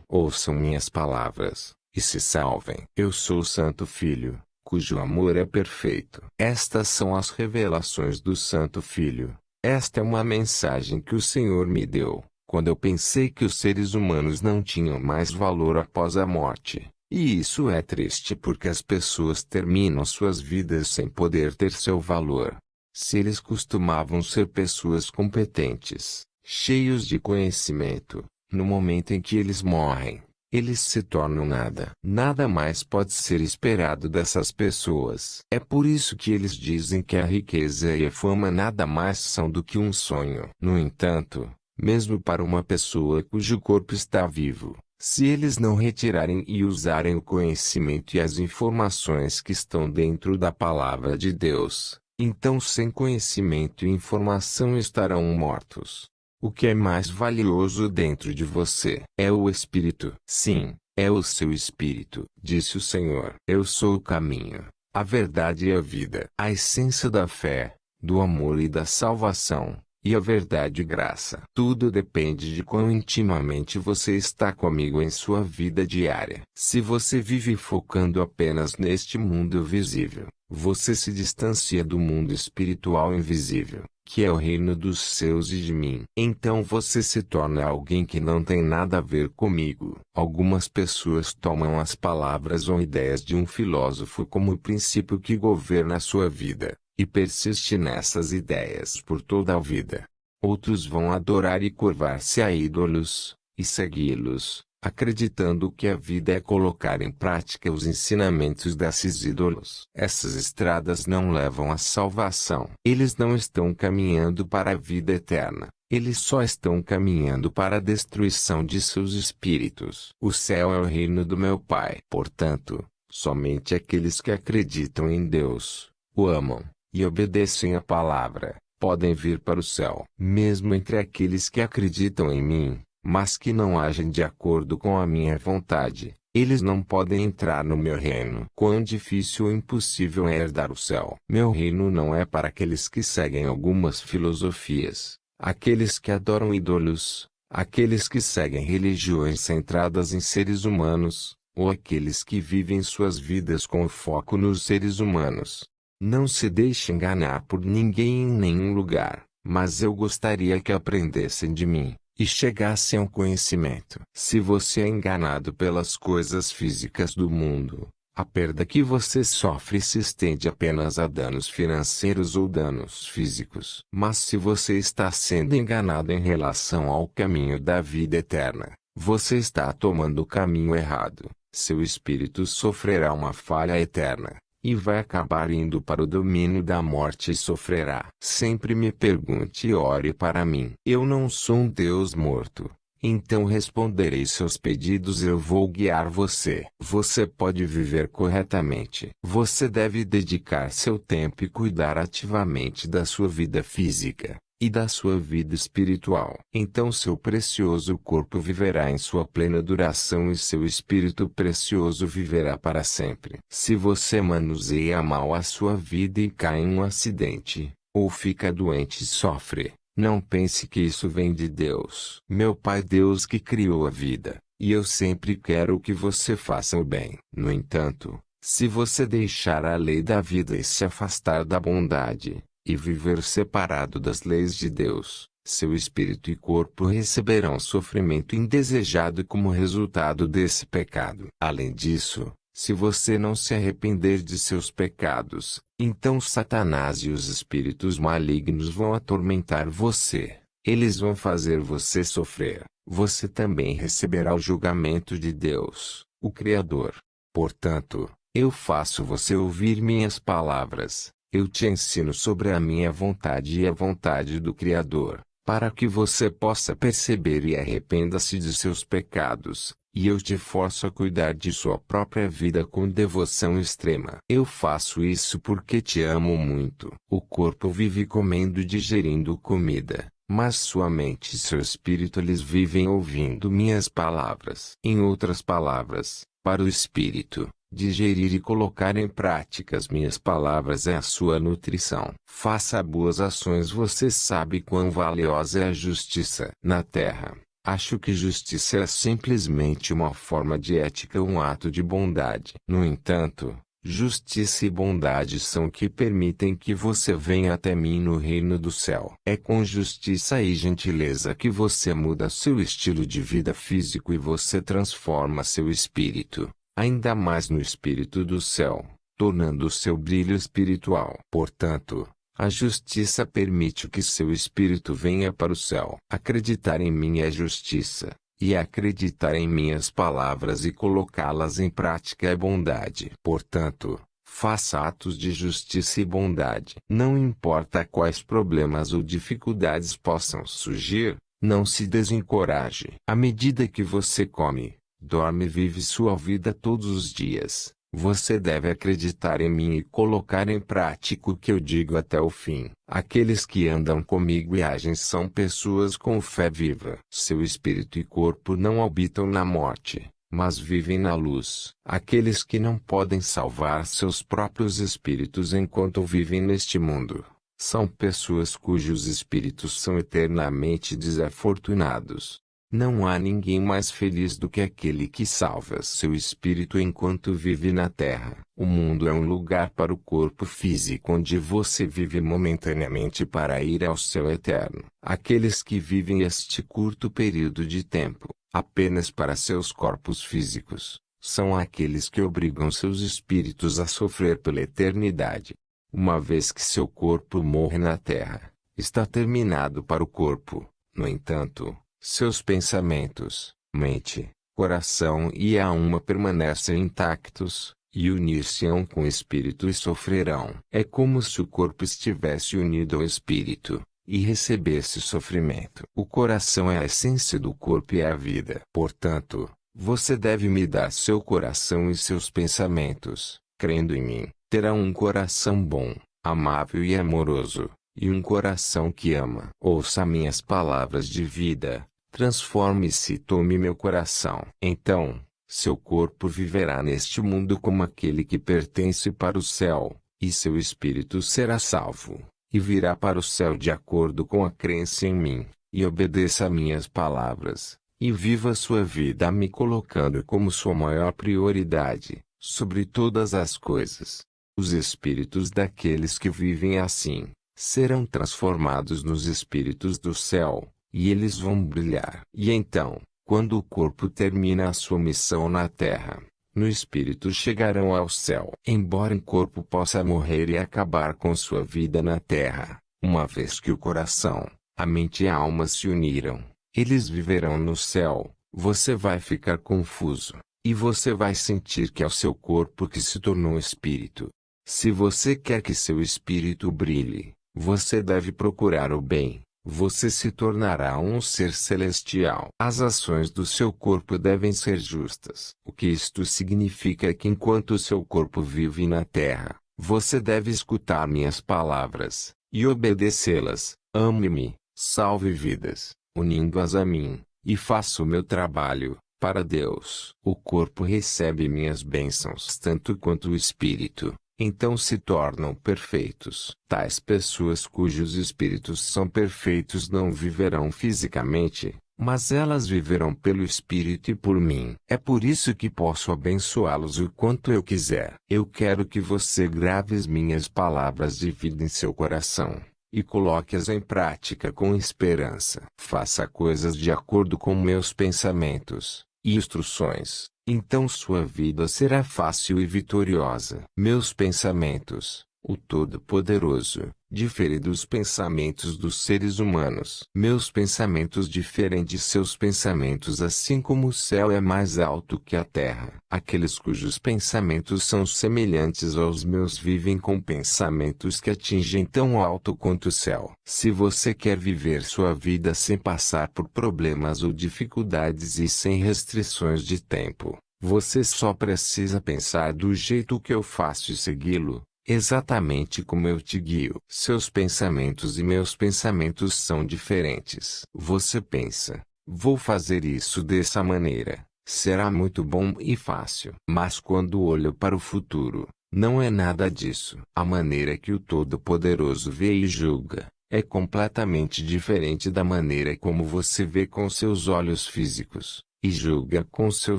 ouçam minhas palavras, e se salvem. Eu sou o Santo Filho, cujo amor é perfeito. Estas são as revelações do Santo Filho. Esta é uma mensagem que o Senhor me deu, quando eu pensei que os seres humanos não tinham mais valor após a morte. E isso é triste porque as pessoas terminam suas vidas sem poder ter seu valor. Se eles costumavam ser pessoas competentes, cheios de conhecimento, no momento em que eles morrem, eles se tornam nada. Nada mais pode ser esperado dessas pessoas. É por isso que eles dizem que a riqueza e a fama nada mais são do que um sonho. No entanto, mesmo para uma pessoa cujo corpo está vivo, se eles não retirarem e usarem o conhecimento e as informações que estão dentro da palavra de Deus, então sem conhecimento e informação estarão mortos. O que é mais valioso dentro de você é o Espírito. Sim, é o seu Espírito, disse o Senhor. Eu sou o caminho, a verdade e a vida. A essência da fé, do amor e da salvação, e a verdade e graça. Tudo depende de quão intimamente você está comigo em sua vida diária. Se você vive focando apenas neste mundo visível, você se distancia do mundo espiritual invisível, que é o reino dos céus e de mim. Então você se torna alguém que não tem nada a ver comigo. Algumas pessoas tomam as palavras ou ideias de um filósofo como o princípio que governa a sua vida, e persiste nessas ideias por toda a vida. Outros vão adorar e curvar-se a ídolos, e segui-los, acreditando que a vida é colocar em prática os ensinamentos desses ídolos. Essas estradas não levam à salvação. Eles não estão caminhando para a vida eterna. Eles só estão caminhando para a destruição de seus espíritos. O céu é o reino do meu Pai. Portanto, somente aqueles que acreditam em Deus, o amam, e obedecem à palavra, podem vir para o céu. Mesmo entre aqueles que acreditam em mim, mas que não agem de acordo com a minha vontade, eles não podem entrar no meu reino. Quão difícil ou impossível é herdar o céu. Meu reino não é para aqueles que seguem algumas filosofias, aqueles que adoram ídolos, aqueles que seguem religiões centradas em seres humanos, ou aqueles que vivem suas vidas com foco nos seres humanos. Não se deixe enganar por ninguém em nenhum lugar, mas eu gostaria que aprendessem de mim, e chegassem ao conhecimento. Se você é enganado pelas coisas físicas do mundo, a perda que você sofre se estende apenas a danos financeiros ou danos físicos. Mas se você está sendo enganado em relação ao caminho da vida eterna, você está tomando o caminho errado. Seu espírito sofrerá uma falha eterna, e vai acabar indo para o domínio da morte e sofrerá. Sempre me pergunte e ore para mim. Eu não sou um Deus morto, então responderei seus pedidos e eu vou guiar você. Você pode viver corretamente. Você deve dedicar seu tempo e cuidar ativamente da sua vida física e da sua vida espiritual. Então seu precioso corpo viverá em sua plena duração e seu espírito precioso viverá para sempre. Se você manuseia mal a sua vida e cai em um acidente, ou fica doente e sofre, não pense que isso vem de Deus. Meu Pai Deus que criou a vida, e eu sempre quero que você faça o bem. No entanto, se você deixar a lei da vida e se afastar da bondade, e viver separado das leis de Deus, seu espírito e corpo receberão sofrimento indesejado como resultado desse pecado. Além disso, se você não se arrepender de seus pecados, então Satanás e os espíritos malignos vão atormentar você. Eles vão fazer você sofrer. Você também receberá o julgamento de Deus, o Criador. Portanto, eu faço você ouvir minhas palavras. Eu te ensino sobre a minha vontade e a vontade do Criador, para que você possa perceber e arrependa-se de seus pecados, e eu te forço a cuidar de sua própria vida com devoção extrema. Eu faço isso porque te amo muito. O corpo vive comendo e digerindo comida, mas sua mente e seu espírito eles vivem ouvindo minhas palavras. Em outras palavras, para o espírito, digerir e colocar em prática as minhas palavras é a sua nutrição. Faça boas ações. Você sabe quão valiosa é a justiça na terra. Acho que justiça é simplesmente uma forma de ética, um ato de bondade. No entanto, justiça e bondade são o que permitem que você venha até mim no reino do céu. É com justiça e gentileza que você muda seu estilo de vida físico e você transforma seu espírito, ainda mais no espírito do céu, tornando o seu brilho espiritual. Portanto, a justiça permite que seu espírito venha para o céu. Acreditar em mim é justiça, e acreditar em minhas palavras e colocá-las em prática é bondade. Portanto, faça atos de justiça e bondade. Não importa quais problemas ou dificuldades possam surgir, não se desencoraje. À medida que você come, dorme e vive sua vida todos os dias, você deve acreditar em mim e colocar em prática o que eu digo até o fim. Aqueles que andam comigo e agem são pessoas com fé viva. Seu espírito e corpo não habitam na morte, mas vivem na luz. Aqueles que não podem salvar seus próprios espíritos enquanto vivem neste mundo, são pessoas cujos espíritos são eternamente desafortunados. Não há ninguém mais feliz do que aquele que salva seu espírito enquanto vive na Terra. O mundo é um lugar para o corpo físico onde você vive momentaneamente para ir ao céu eterno. Aqueles que vivem este curto período de tempo, apenas para seus corpos físicos, são aqueles que obrigam seus espíritos a sofrer pela eternidade. Uma vez que seu corpo morre na Terra, está terminado para o corpo. No entanto, seus pensamentos, mente, coração e alma permanecem intactos, e unir-se-ão com o espírito e sofrerão. É como se o corpo estivesse unido ao espírito, e recebesse sofrimento. O coração é a essência do corpo e é a vida. Portanto, você deve me dar seu coração e seus pensamentos. Crendo em mim, terá um coração bom, amável e amoroso, e um coração que ama. Ouça minhas palavras de vida, transforme-se e tome meu coração. Então, seu corpo viverá neste mundo como aquele que pertence para o céu, e seu espírito será salvo, e virá para o céu de acordo com a crença em mim, e obedeça a minhas palavras, e viva sua vida me colocando como sua maior prioridade, sobre todas as coisas. Os espíritos daqueles que vivem assim serão transformados nos espíritos do céu, e eles vão brilhar. E então, quando o corpo termina a sua missão na terra, no espírito chegarão ao céu. Embora o corpo possa morrer e acabar com sua vida na terra, uma vez que o coração, a mente e a alma se uniram, eles viverão no céu. Você vai ficar confuso, e você vai sentir que é o seu corpo que se tornou espírito. Se você quer que seu espírito brilhe, você deve procurar o bem. Você se tornará um ser celestial. As ações do seu corpo devem ser justas. O que isto significa é que enquanto o seu corpo vive na terra, você deve escutar minhas palavras, e obedecê-las. Ame-me, salve vidas, unindo-as a mim, e faça o meu trabalho, para Deus. O corpo recebe minhas bênçãos tanto quanto o espírito. Então se tornam perfeitos. Tais pessoas cujos espíritos são perfeitos não viverão fisicamente, mas elas viverão pelo espírito e por mim. É por isso que posso abençoá-los o quanto eu quiser. Eu quero que você grave as minhas palavras de vida em seu coração, e coloque-as em prática com esperança. Faça coisas de acordo com meus pensamentos e instruções. Então sua vida será fácil e vitoriosa. Meus pensamentos, o Todo-Poderoso, diferem dos pensamentos dos seres humanos. Meus pensamentos diferem de seus pensamentos, assim como o céu é mais alto que a terra. Aqueles cujos pensamentos são semelhantes aos meus vivem com pensamentos que atingem tão alto quanto o céu. Se você quer viver sua vida sem passar por problemas ou dificuldades e sem restrições de tempo, você só precisa pensar do jeito que eu faço e segui-lo, exatamente como eu te guio. Seus pensamentos e meus pensamentos são diferentes. Você pensa, vou fazer isso dessa maneira, será muito bom e fácil. Mas quando olho para o futuro, não é nada disso. A maneira que o Todo-Poderoso vê e julga, é completamente diferente da maneira como você vê com seus olhos físicos, e julga com seu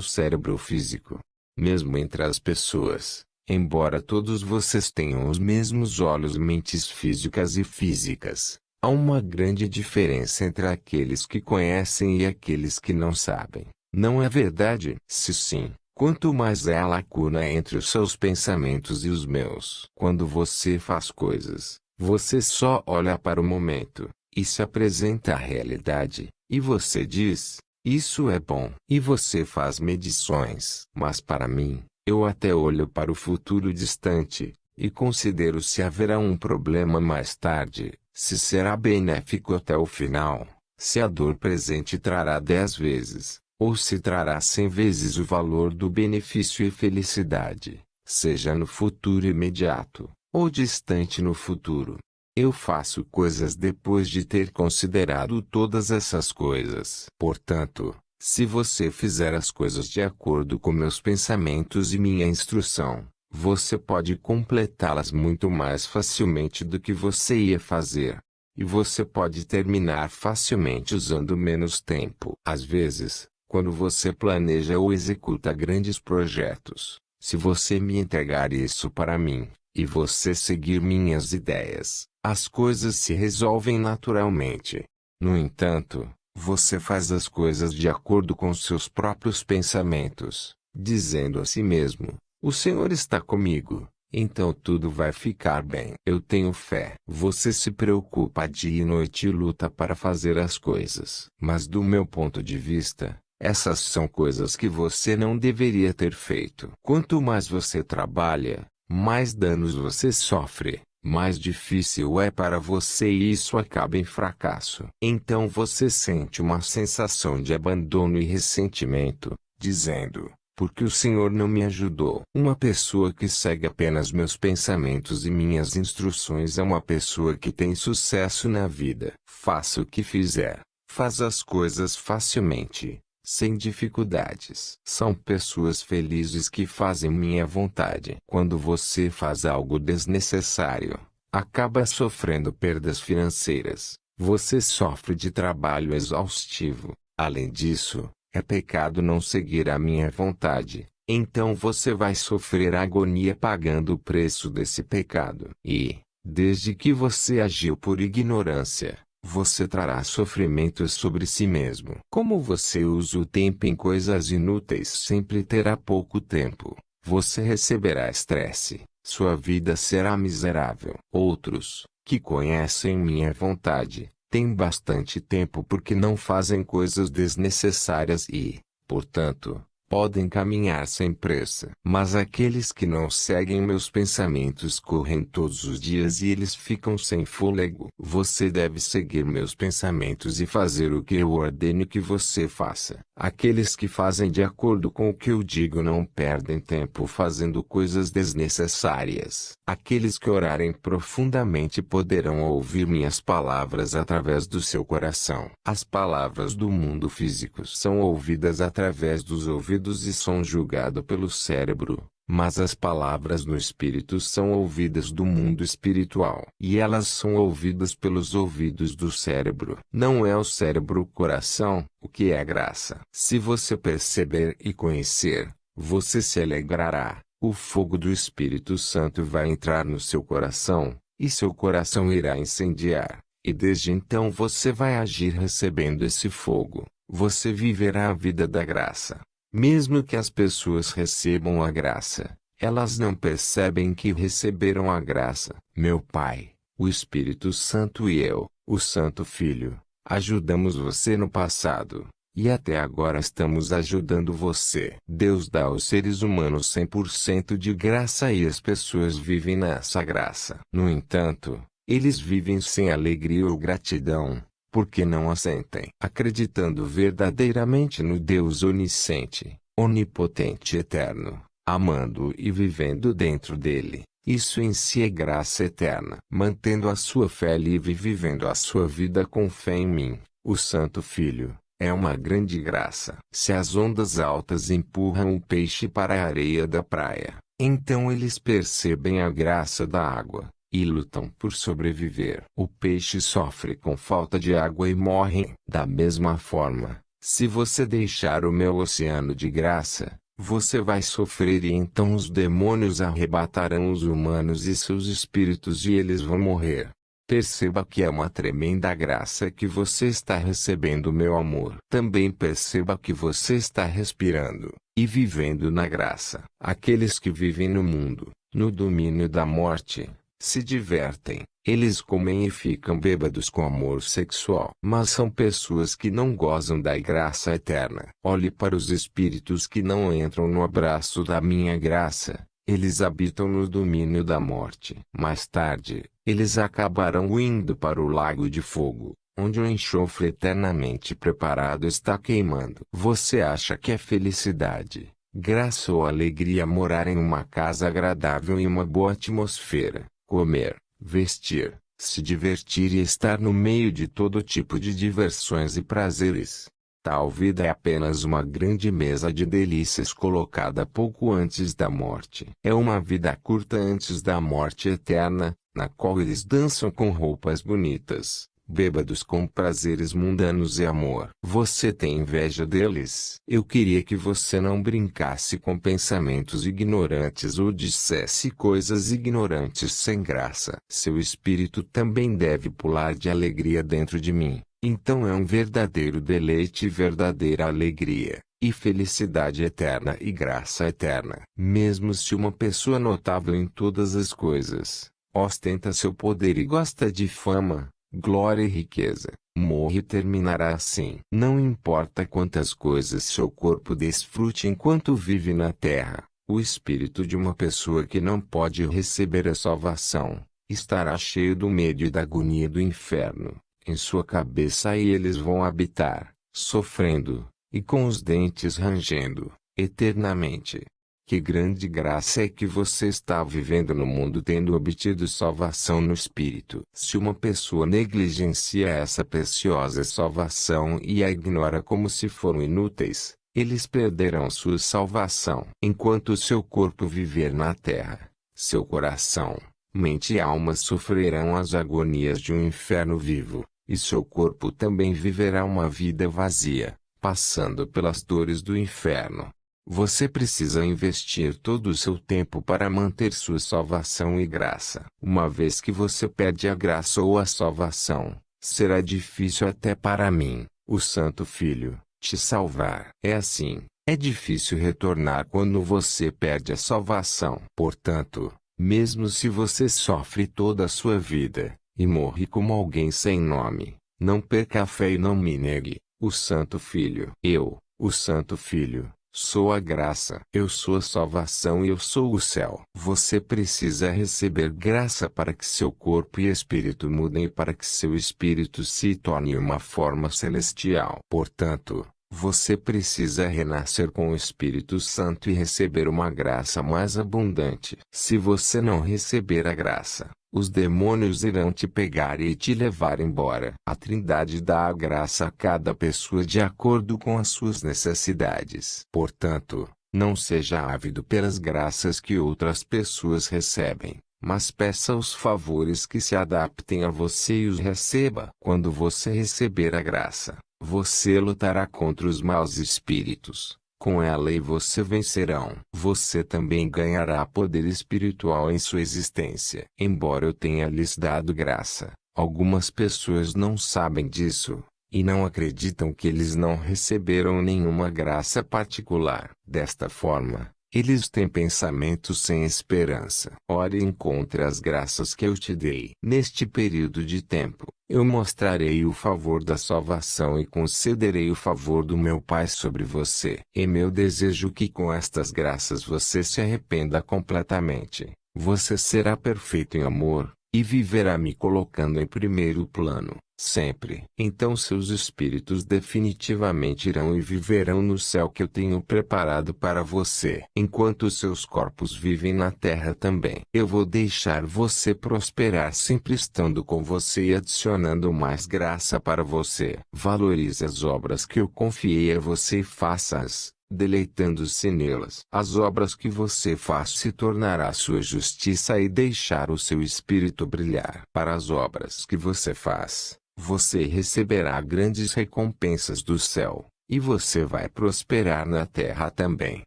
cérebro físico. Mesmo entre as pessoas, embora todos vocês tenham os mesmos olhos e mentes físicas e físicas, há uma grande diferença entre aqueles que conhecem e aqueles que não sabem. Não é verdade? Se sim, quanto mais é a lacuna entre os seus pensamentos e os meus. Quando você faz coisas, você só olha para o momento, e se apresenta a realidade, e você diz, isso é bom. E você faz medições. Mas para mim, eu até olho para o futuro distante, e considero se haverá um problema mais tarde, se será benéfico até o final, se a dor presente trará 10 vezes, ou se trará 100 vezes o valor do benefício e felicidade, seja no futuro imediato, ou distante no futuro. Eu faço coisas depois de ter considerado todas essas coisas. Portanto, se você fizer as coisas de acordo com meus pensamentos e minha instrução, você pode completá-las muito mais facilmente do que você ia fazer. E você pode terminar facilmente usando menos tempo. Às vezes, quando você planeja ou executa grandes projetos, se você me entregar isso para mim, e você seguir minhas ideias, as coisas se resolvem naturalmente. No entanto, você faz as coisas de acordo com seus próprios pensamentos, dizendo a si mesmo, o Senhor está comigo, então tudo vai ficar bem. Eu tenho fé. Você se preocupa dia e noite e luta para fazer as coisas. Mas do meu ponto de vista, essas são coisas que você não deveria ter feito. Quanto mais você trabalha, mais danos você sofre, mais difícil é para você e isso acaba em fracasso. Então você sente uma sensação de abandono e ressentimento, dizendo, porque o Senhor não me ajudou. Uma pessoa que segue apenas meus pensamentos e minhas instruções é uma pessoa que tem sucesso na vida. Faça o que fizer, faz as coisas facilmente, sem dificuldades. São pessoas felizes que fazem minha vontade. Quando você faz algo desnecessário, acaba sofrendo perdas financeiras. Você sofre de trabalho exaustivo. Além disso, é pecado não seguir a minha vontade. Então você vai sofrer agonia pagando o preço desse pecado. E, desde que você agiu por ignorância, você trará sofrimentos sobre si mesmo. Como você usa o tempo em coisas inúteis, sempre terá pouco tempo. Você receberá estresse. Sua vida será miserável. Outros, que conhecem minha vontade, têm bastante tempo porque não fazem coisas desnecessárias e, portanto, podem caminhar sem pressa. Mas aqueles que não seguem meus pensamentos correm todos os dias e eles ficam sem fôlego. Você deve seguir meus pensamentos e fazer o que eu ordeno que você faça. Aqueles que fazem de acordo com o que eu digo não perdem tempo fazendo coisas desnecessárias. Aqueles que orarem profundamente poderão ouvir minhas palavras através do seu coração. As palavras do mundo físico são ouvidas através dos ouvidos e são julgadas pelo cérebro, mas as palavras no espírito são ouvidas do mundo espiritual. E elas são ouvidas pelos ouvidos do cérebro. Não é o cérebro o coração, o que é graça. Se você perceber e conhecer, você se alegrará. O fogo do Espírito Santo vai entrar no seu coração, e seu coração irá incendiar. E desde então você vai agir recebendo esse fogo. Você viverá a vida da graça. Mesmo que as pessoas recebam a graça, elas não percebem que receberam a graça. Meu Pai, o Espírito Santo e eu, o Santo Filho, ajudamos você no passado, e até agora estamos ajudando você. Deus dá aos seres humanos 100% de graça e as pessoas vivem nessa graça. No entanto, eles vivem sem alegria ou gratidão, porque não a sentem. Acreditando verdadeiramente no Deus onisciente, onipotente e eterno, amando e vivendo dentro dele, isso em si é graça eterna. Mantendo a sua fé livre e vivendo a sua vida com fé em mim, o Santo Filho, é uma grande graça. Se as ondas altas empurram o peixe para a areia da praia, então eles percebem a graça da água. e lutam por sobreviver. O peixe sofre com falta de água e morre. Da mesma forma, se você deixar o meu oceano de graça, você vai sofrer e então os demônios arrebatarão os humanos e seus espíritos e eles vão morrer. Perceba que é uma tremenda graça que você está recebendo, meu amor. Também perceba que você está respirando e vivendo na graça. Aqueles que vivem no mundo, no domínio da morte, se divertem. Eles comem e ficam bêbados com amor sexual. Mas são pessoas que não gozam da graça eterna. Olhe para os espíritos que não entram no abraço da minha graça. Eles habitam no domínio da morte. Mais tarde, eles acabarão indo para o lago de fogo, onde o enxofre eternamente preparado está queimando. Você acha que é felicidade, graça ou alegria morar em uma casa agradável e uma boa atmosfera, comer, vestir, se divertir e estar no meio de todo tipo de diversões e prazeres? Tal vida é apenas uma grande mesa de delícias colocada pouco antes da morte. É uma vida curta antes da morte eterna, na qual eles dançam com roupas bonitas, bêbados com prazeres mundanos e amor. Você tem inveja deles? Eu queria que você não brincasse com pensamentos ignorantes ou dissesse coisas ignorantes sem graça. Seu espírito também deve pular de alegria dentro de mim. Então é um verdadeiro deleite e verdadeira alegria, e felicidade eterna e graça eterna. Mesmo se uma pessoa notável em todas as coisas, ostenta seu poder e gosta de fama, glória e riqueza, morre e terminará assim. Não importa quantas coisas seu corpo desfrute enquanto vive na terra, o espírito de uma pessoa que não pode receber a salvação, estará cheio do medo e da agonia do inferno em sua cabeça e eles vão habitar, sofrendo, e com os dentes rangendo, eternamente. Que grande graça é que você está vivendo no mundo tendo obtido salvação no Espírito. Se uma pessoa negligencia essa preciosa salvação e a ignora como se foram inúteis, eles perderão sua salvação. Enquanto seu corpo viver na terra, seu coração, mente e alma sofrerão as agonias de um inferno vivo, e seu corpo também viverá uma vida vazia, passando pelas dores do inferno. Você precisa investir todo o seu tempo para manter sua salvação e graça. Uma vez que você perde a graça ou a salvação, será difícil até para mim, o Santo Filho, te salvar. É assim, é difícil retornar quando você perde a salvação. Portanto, mesmo se você sofre toda a sua vida, e morre como alguém sem nome, não perca a fé e não me negue, o Santo Filho. Eu, o Santo Filho, sou a graça. Eu sou a salvação e eu sou o céu. Você precisa receber graça para que seu corpo e espírito mudem e para que seu espírito se torne uma forma celestial. Portanto, você precisa renascer com o Espírito Santo e receber uma graça mais abundante. Se você não receber a graça, os demônios irão te pegar e te levar embora. A Trindade dá a graça a cada pessoa de acordo com as suas necessidades. Portanto, não seja ávido pelas graças que outras pessoas recebem, mas peça os favores que se adaptem a você e os receba. Quando você receber a graça, você lutará contra os maus espíritos. Com ela e você vencerão. Você também ganhará poder espiritual em sua existência. Embora eu tenha lhes dado graça, algumas pessoas não sabem disso, e não acreditam que eles não receberam nenhuma graça particular. Desta forma, eles têm pensamentos sem esperança. Ore e encontre as graças que eu te dei. Neste período de tempo, eu mostrarei o favor da salvação e concederei o favor do meu Pai sobre você. É meu desejo que com estas graças você se arrependa completamente. Você será perfeito em amor, e viverá me colocando em primeiro plano, sempre. Então seus espíritos definitivamente irão e viverão no céu que eu tenho preparado para você. Enquanto seus corpos vivem na terra também. Eu vou deixar você prosperar sempre estando com você e adicionando mais graça para você. Valorize as obras que eu confiei a você e faça-as, deleitando-se nelas. As obras que você faz se tornará sua justiça e deixar o seu espírito brilhar. Para as obras que você faz, você receberá grandes recompensas do céu, e você vai prosperar na terra também.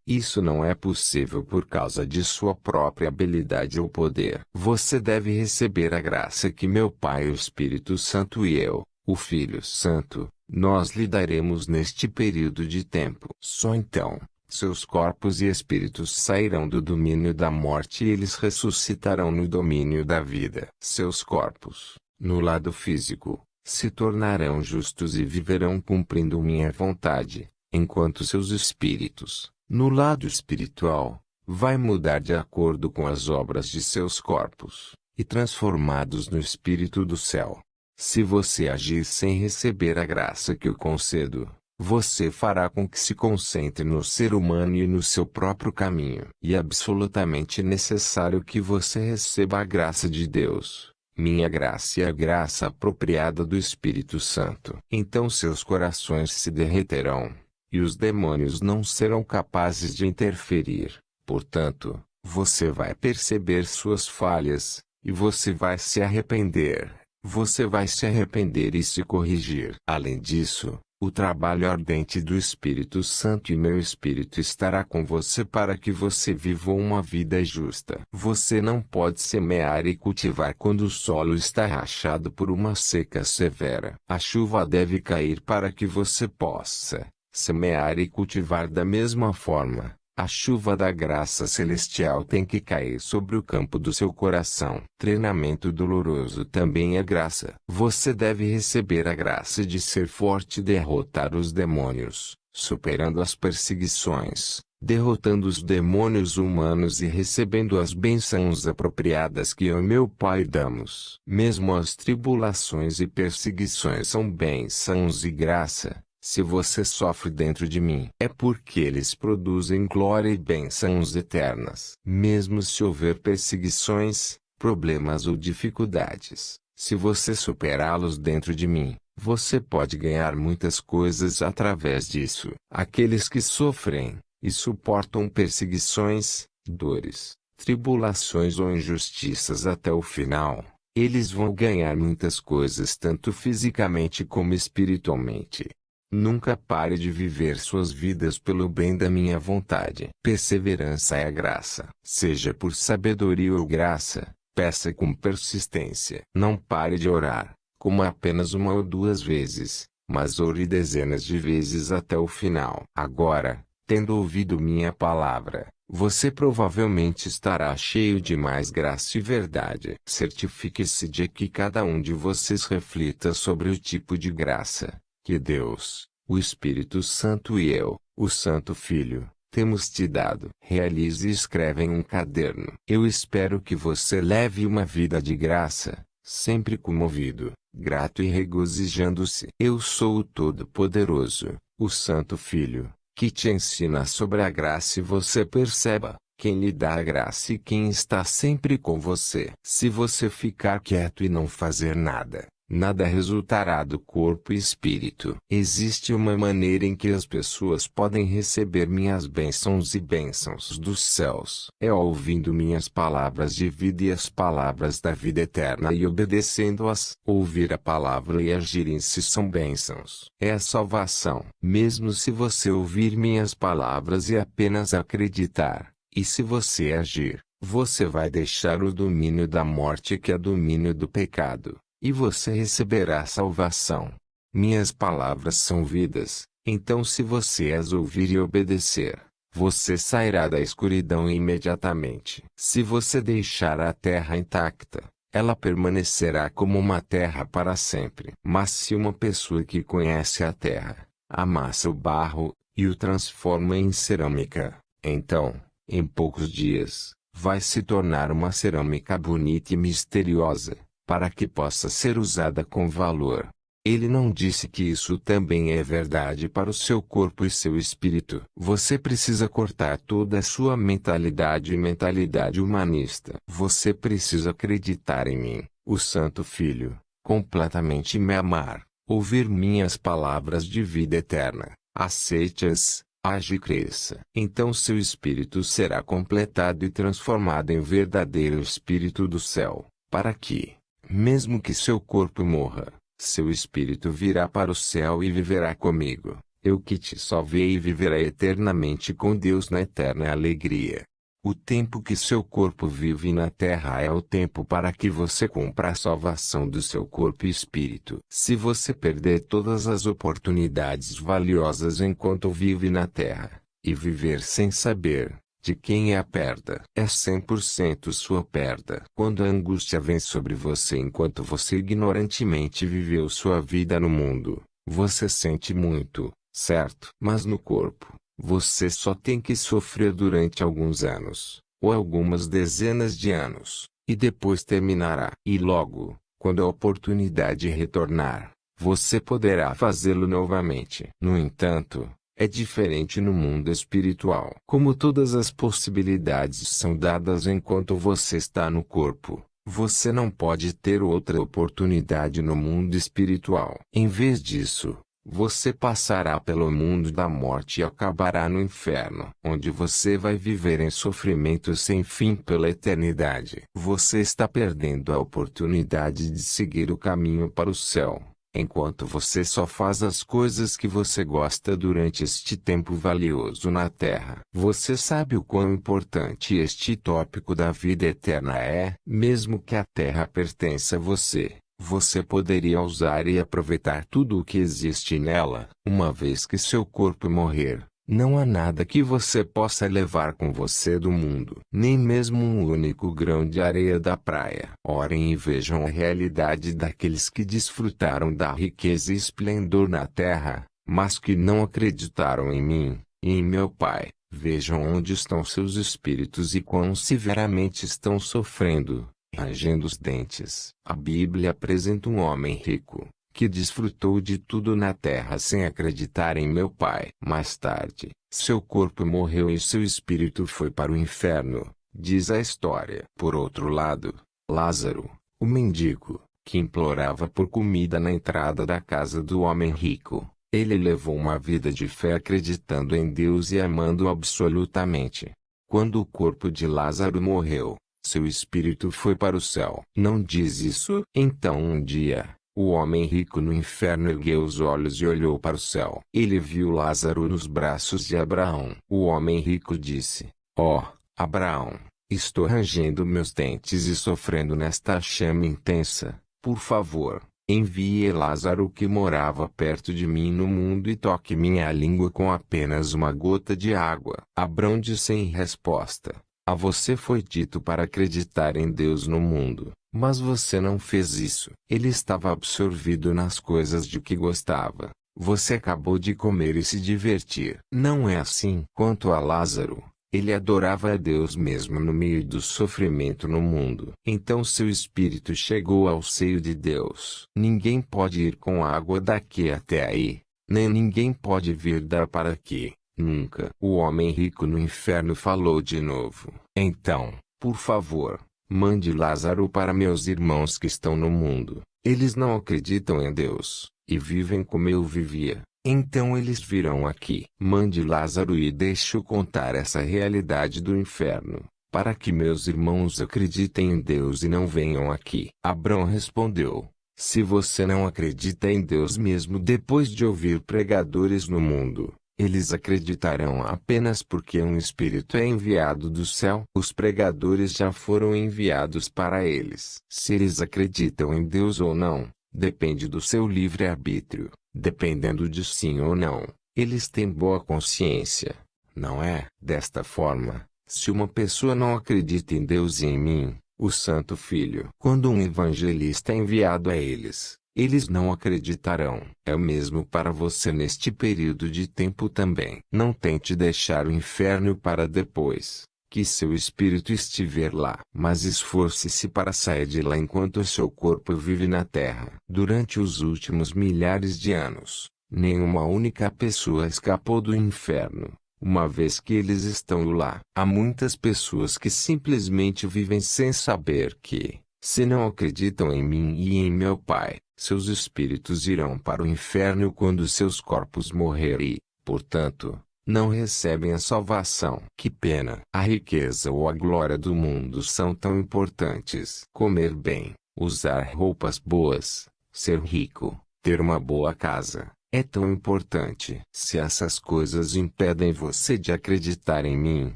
Isso não é possível por causa de sua própria habilidade ou poder. Você deve receber a graça que meu Pai, o Espírito Santo e eu, o Filho Santo, nós lhe daremos neste período de tempo. Só então, seus corpos e espíritos sairão do domínio da morte e eles ressuscitarão no domínio da vida. Seus corpos, no lado físico, se tornarão justos e viverão cumprindo minha vontade, enquanto seus espíritos, no lado espiritual, vai mudar de acordo com as obras de seus corpos, e transformados no espírito do céu. Se você agir sem receber a graça que eu concedo, você fará com que se concentre no ser humano e no seu próprio caminho. E é absolutamente necessário que você receba a graça de Deus. Minha graça e a graça apropriada do Espírito Santo. Então seus corações se derreterão, e os demônios não serão capazes de interferir. Portanto, você vai perceber suas falhas, e você vai se arrepender. Você vai se arrepender e se corrigir. Além disso, o trabalho ardente do Espírito Santo e meu Espírito estará com você para que você viva uma vida justa. Você não pode semear e cultivar quando o solo está rachado por uma seca severa. A chuva deve cair para que você possa semear e cultivar da mesma forma. A chuva da graça celestial tem que cair sobre o campo do seu coração. Treinamento doloroso também é graça. Você deve receber a graça de ser forte e derrotar os demônios, superando as perseguições, derrotando os demônios humanos e recebendo as bênçãos apropriadas que eu e meu Pai damos. Mesmo as tribulações e perseguições são bênçãos e graça. Se você sofre dentro de mim, é porque eles produzem glória e bênçãos eternas. Mesmo se houver perseguições, problemas ou dificuldades, se você superá-los dentro de mim, você pode ganhar muitas coisas através disso. Aqueles que sofrem e suportam perseguições, dores, tribulações ou injustiças até o final, eles vão ganhar muitas coisas tanto fisicamente como espiritualmente. Nunca pare de viver suas vidas pelo bem da minha vontade. Perseverança é a graça. Seja por sabedoria ou graça, peça com persistência. Não pare de orar, como apenas uma ou duas vezes, mas ore dezenas de vezes até o final. Agora, tendo ouvido minha palavra, você provavelmente estará cheio de mais graça e verdade. Certifique-se de que cada um de vocês reflita sobre o tipo de graça que Deus, o Espírito Santo e eu, o Santo Filho, temos te dado. Realize e escreve em um caderno. Eu espero que você leve uma vida de graça, sempre comovido, grato e regozijando-se. Eu sou o Todo-Poderoso, o Santo Filho, que te ensina sobre a graça e você perceba quem lhe dá a graça e quem está sempre com você. Se você ficar quieto e não fazer nada, nada resultará do corpo e espírito. Existe uma maneira em que as pessoas podem receber minhas bênçãos e bênçãos dos céus. É ouvindo minhas palavras de vida e as palavras da vida eterna e obedecendo-as. Ouvir a palavra e agir em si são bênçãos. É a salvação. Mesmo se você ouvir minhas palavras e apenas acreditar, e se você agir, você vai deixar o domínio da morte que é domínio do pecado, e você receberá a salvação. Minhas palavras são vidas, então se você as ouvir e obedecer, você sairá da escuridão imediatamente. Se você deixar a terra intacta, ela permanecerá como uma terra para sempre. Mas se uma pessoa que conhece a terra, amassa o barro, e o transforma em cerâmica, então, em poucos dias, vai se tornar uma cerâmica bonita e misteriosa, para que possa ser usada com valor. Ele não disse que isso também é verdade para o seu corpo e seu espírito. Você precisa cortar toda a sua mentalidade e mentalidade humanista. Você precisa acreditar em mim, o Santo Filho, completamente me amar, ouvir minhas palavras de vida eterna, aceite-as, age e cresça. Então seu espírito será completado e transformado em verdadeiro espírito do céu, para que, mesmo que seu corpo morra, seu espírito virá para o céu e viverá comigo. Eu que te salvei e viverá eternamente com Deus na eterna alegria. O tempo que seu corpo vive na terra é o tempo para que você cumpra a salvação do seu corpo e espírito. Se você perder todas as oportunidades valiosas enquanto vive na terra, e viver sem saber de quem é a perda, é 100% sua perda. Quando a angústia vem sobre você enquanto você ignorantemente viveu sua vida no mundo, você sente muito, certo? Mas no corpo, você só tem que sofrer durante alguns anos, ou algumas dezenas de anos, e depois terminará. E logo, quando a oportunidade retornar, você poderá fazê-lo novamente. No entanto, é diferente no mundo espiritual. Como todas as possibilidades são dadas enquanto você está no corpo, você não pode ter outra oportunidade no mundo espiritual. Em vez disso, você passará pelo mundo da morte e acabará no inferno, onde você vai viver em sofrimento sem fim pela eternidade. Você está perdendo a oportunidade de seguir o caminho para o céu, enquanto você só faz as coisas que você gosta durante este tempo valioso na Terra. Você sabe o quão importante este tópico da vida eterna é? Mesmo que a Terra pertença a você, você poderia usar e aproveitar tudo o que existe nela. Uma vez que seu corpo morrer, não há nada que você possa levar com você do mundo, nem mesmo um único grão de areia da praia. Orem e vejam a realidade daqueles que desfrutaram da riqueza e esplendor na terra, mas que não acreditaram em mim e em meu Pai. Vejam onde estão seus espíritos e quão severamente estão sofrendo, rangendo os dentes. A Bíblia apresenta um homem rico, que desfrutou de tudo na terra sem acreditar em meu Pai. Mais tarde, seu corpo morreu e seu espírito foi para o inferno, diz a história. Por outro lado, Lázaro, o mendigo, que implorava por comida na entrada da casa do homem rico, ele levou uma vida de fé acreditando em Deus e amando-o absolutamente. Quando o corpo de Lázaro morreu, seu espírito foi para o céu. Não diz isso? Então um dia, o homem rico no inferno ergueu os olhos e olhou para o céu. Ele viu Lázaro nos braços de Abraão. O homem rico disse: Ó, Abraão, estou rangendo meus dentes e sofrendo nesta chama intensa. Por favor, envie Lázaro que morava perto de mim no mundo e toque minha língua com apenas uma gota de água. Abraão disse em resposta: A você foi dito para acreditar em Deus no mundo, mas você não fez isso. Ele estava absorvido nas coisas de que gostava. Você acabou de comer e se divertir. Não é assim. Quanto a Lázaro, ele adorava a Deus mesmo no meio do sofrimento no mundo. Então seu espírito chegou ao seio de Deus. Ninguém pode ir com água daqui até aí, nem ninguém pode vir dar para aqui. Nunca. O homem rico no inferno falou de novo: Então, por favor, mande Lázaro para meus irmãos que estão no mundo. Eles não acreditam em Deus, e vivem como eu vivia. Então eles virão aqui. Mande Lázaro e deixe-o contar essa realidade do inferno, para que meus irmãos acreditem em Deus e não venham aqui. Abraão respondeu: Se você não acredita em Deus mesmo depois de ouvir pregadores no mundo, eles acreditarão apenas porque um espírito é enviado do céu. Os pregadores já foram enviados para eles. Se eles acreditam em Deus ou não, depende do seu livre-arbítrio. Dependendo de sim ou não, eles têm boa consciência, não é? Desta forma, se uma pessoa não acredita em Deus e em mim, o Santo Filho, quando um evangelista é enviado a eles, eles não acreditarão. É o mesmo para você neste período de tempo também. Não tente deixar o inferno para depois que seu espírito estiver lá, mas esforce-se para sair de lá enquanto seu corpo vive na terra. Durante os últimos milhares de anos, nenhuma única pessoa escapou do inferno, uma vez que eles estão lá. Há muitas pessoas que simplesmente vivem sem saber que, se não acreditam em mim e em meu Pai, seus espíritos irão para o inferno quando seus corpos morrerem. Portanto, não recebem a salvação. Que pena! A riqueza ou a glória do mundo são tão importantes. Comer bem, usar roupas boas, ser rico, ter uma boa casa, é tão importante. Se essas coisas impedem você de acreditar em mim,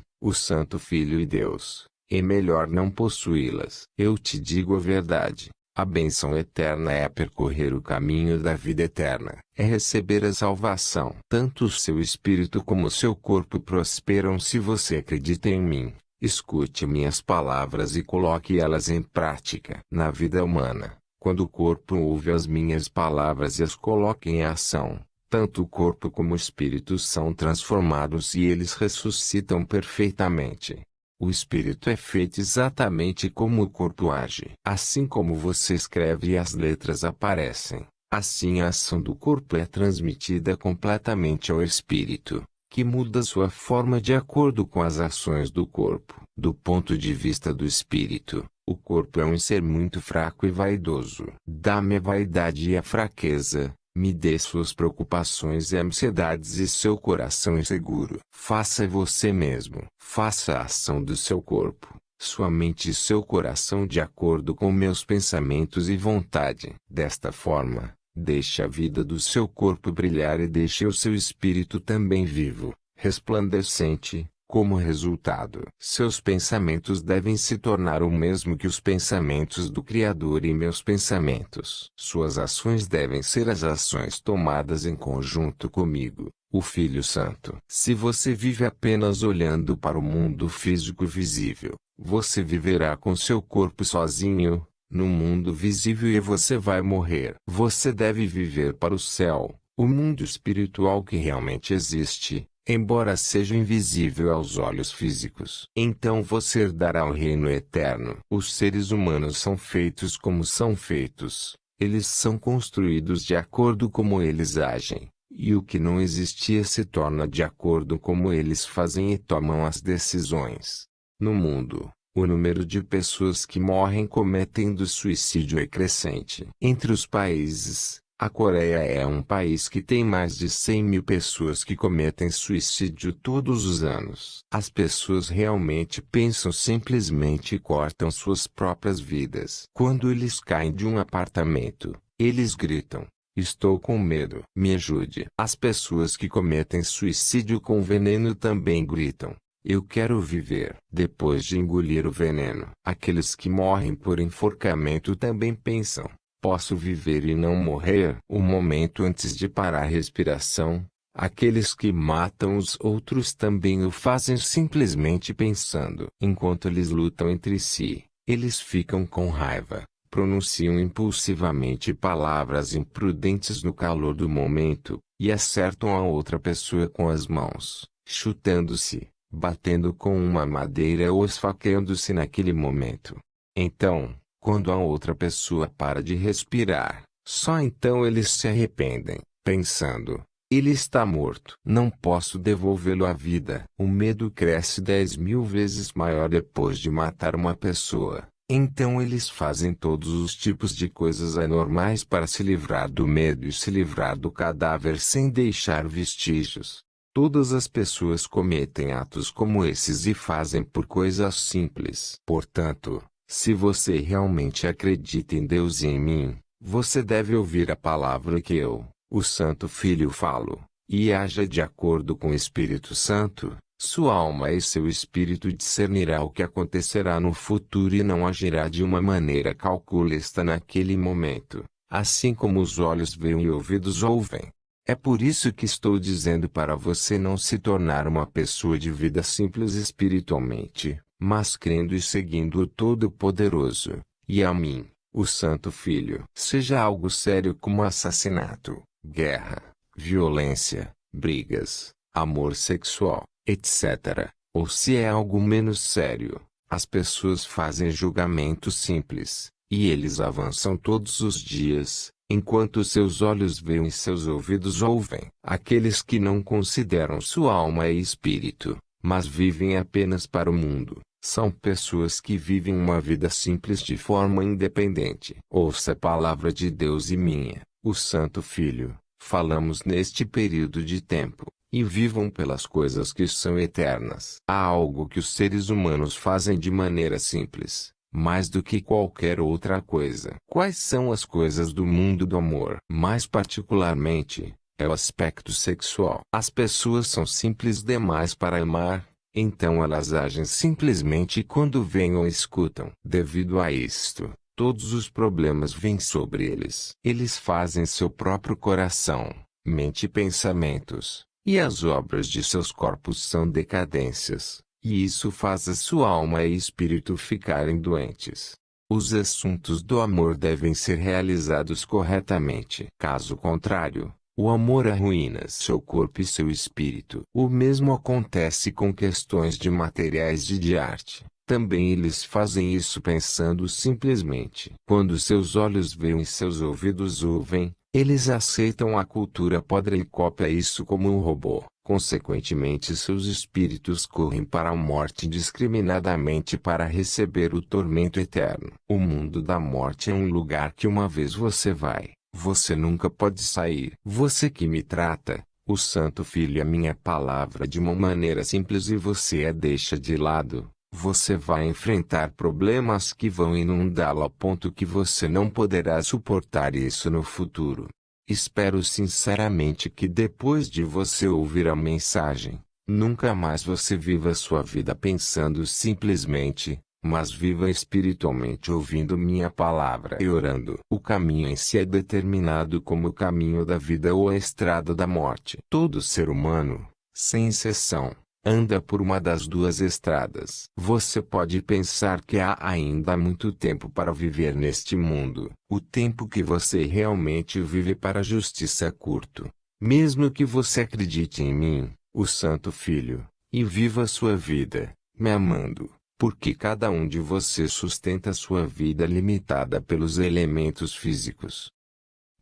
o Santo Filho e Deus, é melhor não possuí-las. Eu te digo a verdade. A bênção eterna é percorrer o caminho da vida eterna. É receber a salvação. Tanto o seu espírito como o seu corpo prosperam se você acredita em mim. Escute minhas palavras e coloque elas em prática. Na vida humana, quando o corpo ouve as minhas palavras e as coloca em ação, tanto o corpo como o espírito são transformados e eles ressuscitam perfeitamente. O espírito é feito exatamente como o corpo age. Assim como você escreve e as letras aparecem, assim a ação do corpo é transmitida completamente ao espírito, que muda sua forma de acordo com as ações do corpo. Do ponto de vista do espírito, o corpo é um ser muito fraco e vaidoso. Dá-me a vaidade e a fraqueza. Me dê suas preocupações e ansiedades e seu coração inseguro. Faça você mesmo. Faça a ação do seu corpo, sua mente e seu coração de acordo com meus pensamentos e vontade. Desta forma, deixe a vida do seu corpo brilhar e deixe o seu espírito também vivo, resplandecente. Como resultado, seus pensamentos devem se tornar o mesmo que os pensamentos do Criador e meus pensamentos. Suas ações devem ser as ações tomadas em conjunto comigo, o Filho Santo. Se você vive apenas olhando para o mundo físico visível, você viverá com seu corpo sozinho, no mundo visível e você vai morrer. Você deve viver para o céu, o mundo espiritual que realmente existe, embora seja invisível aos olhos físicos. Então você herdará o reino eterno. Os seres humanos são feitos como são feitos. Eles são construídos de acordo como eles agem. E o que não existia se torna de acordo como eles fazem e tomam as decisões. No mundo, o número de pessoas que morrem cometendo suicídio é crescente. Entre os países, a Coreia é um país que tem mais de 100.000 pessoas que cometem suicídio todos os anos. As pessoas realmente pensam simplesmente e cortam suas próprias vidas. Quando eles caem de um apartamento, eles gritam: "Estou com medo, me ajude." As pessoas que cometem suicídio com veneno também gritam: "Eu quero viver." Depois de engolir o veneno, aqueles que morrem por enforcamento também pensam: "Posso viver e não morrer." Um momento antes de parar a respiração, aqueles que matam os outros também o fazem simplesmente pensando. Enquanto eles lutam entre si, eles ficam com raiva, pronunciam impulsivamente palavras imprudentes no calor do momento, e acertam a outra pessoa com as mãos, chutando-se, batendo com uma madeira ou esfaqueando-se naquele momento. Então, quando a outra pessoa para de respirar, só então eles se arrependem, pensando: "Ele está morto. Não posso devolvê-lo à vida." O medo cresce 10.000 vezes maior depois de matar uma pessoa. Então eles fazem todos os tipos de coisas anormais para se livrar do medo e se livrar do cadáver sem deixar vestígios. Todas as pessoas cometem atos como esses e fazem por coisas simples. Portanto, se você realmente acredita em Deus e em mim, você deve ouvir a palavra que eu, o Santo Filho, falo, e haja de acordo com o Espírito Santo. Sua alma e seu espírito discernirá o que acontecerá no futuro e não agirá de uma maneira calculista naquele momento, assim como os olhos veem e ouvidos ouvem. É por isso que estou dizendo para você não se tornar uma pessoa de vida simples espiritualmente, mas crendo e seguindo o Todo-Poderoso, e a mim, o Santo Filho. Seja algo sério como assassinato, guerra, violência, brigas, amor sexual, etc. Ou se é algo menos sério, as pessoas fazem julgamentos simples, e eles avançam todos os dias, enquanto seus olhos veem e seus ouvidos ouvem. Aqueles que não consideram sua alma e espírito, mas vivem apenas para o mundo, são pessoas que vivem uma vida simples de forma independente. Ouça a palavra de Deus e minha, o Santo Filho. Falamos neste período de tempo, e vivam pelas coisas que são eternas. Há algo que os seres humanos fazem de maneira simples, mais do que qualquer outra coisa. Quais são as coisas do mundo do amor? Mais particularmente, é o aspecto sexual. As pessoas são simples demais para amar, então elas agem simplesmente quando veem ou escutam. Devido a isto, todos os problemas vêm sobre eles. Eles fazem seu próprio coração, mente e pensamentos, e as obras de seus corpos são decadências, e isso faz a sua alma e espírito ficarem doentes. Os assuntos do amor devem ser realizados corretamente. Caso contrário, o amor arruína seu corpo e seu espírito. O mesmo acontece com questões de materiais e de arte. Também eles fazem isso pensando simplesmente. Quando seus olhos veem e seus ouvidos ouvem, eles aceitam a cultura podre e copia isso como um robô. Consequentemente, seus espíritos correm para a morte indiscriminadamente para receber o tormento eterno. O mundo da morte é um lugar que uma vez você vai, você nunca pode sair. Você que me trata, o Santo Filho, a minha palavra de uma maneira simples e você a deixa de lado, você vai enfrentar problemas que vão inundá-lo a ponto que você não poderá suportar isso no futuro. Espero sinceramente que depois de você ouvir a mensagem, nunca mais você viva sua vida pensando simplesmente, mas viva espiritualmente ouvindo minha palavra e orando. O caminho em si é determinado como o caminho da vida ou a estrada da morte. Todo ser humano, sem exceção, anda por uma das duas estradas. Você pode pensar que há ainda muito tempo para viver neste mundo. O tempo que você realmente vive para a justiça é curto. Mesmo que você acredite em mim, o Santo Filho, e viva sua vida, me amando, porque cada um de vocês sustenta sua vida limitada pelos elementos físicos.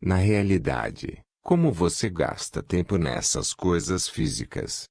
Na realidade, como você gasta tempo nessas coisas físicas?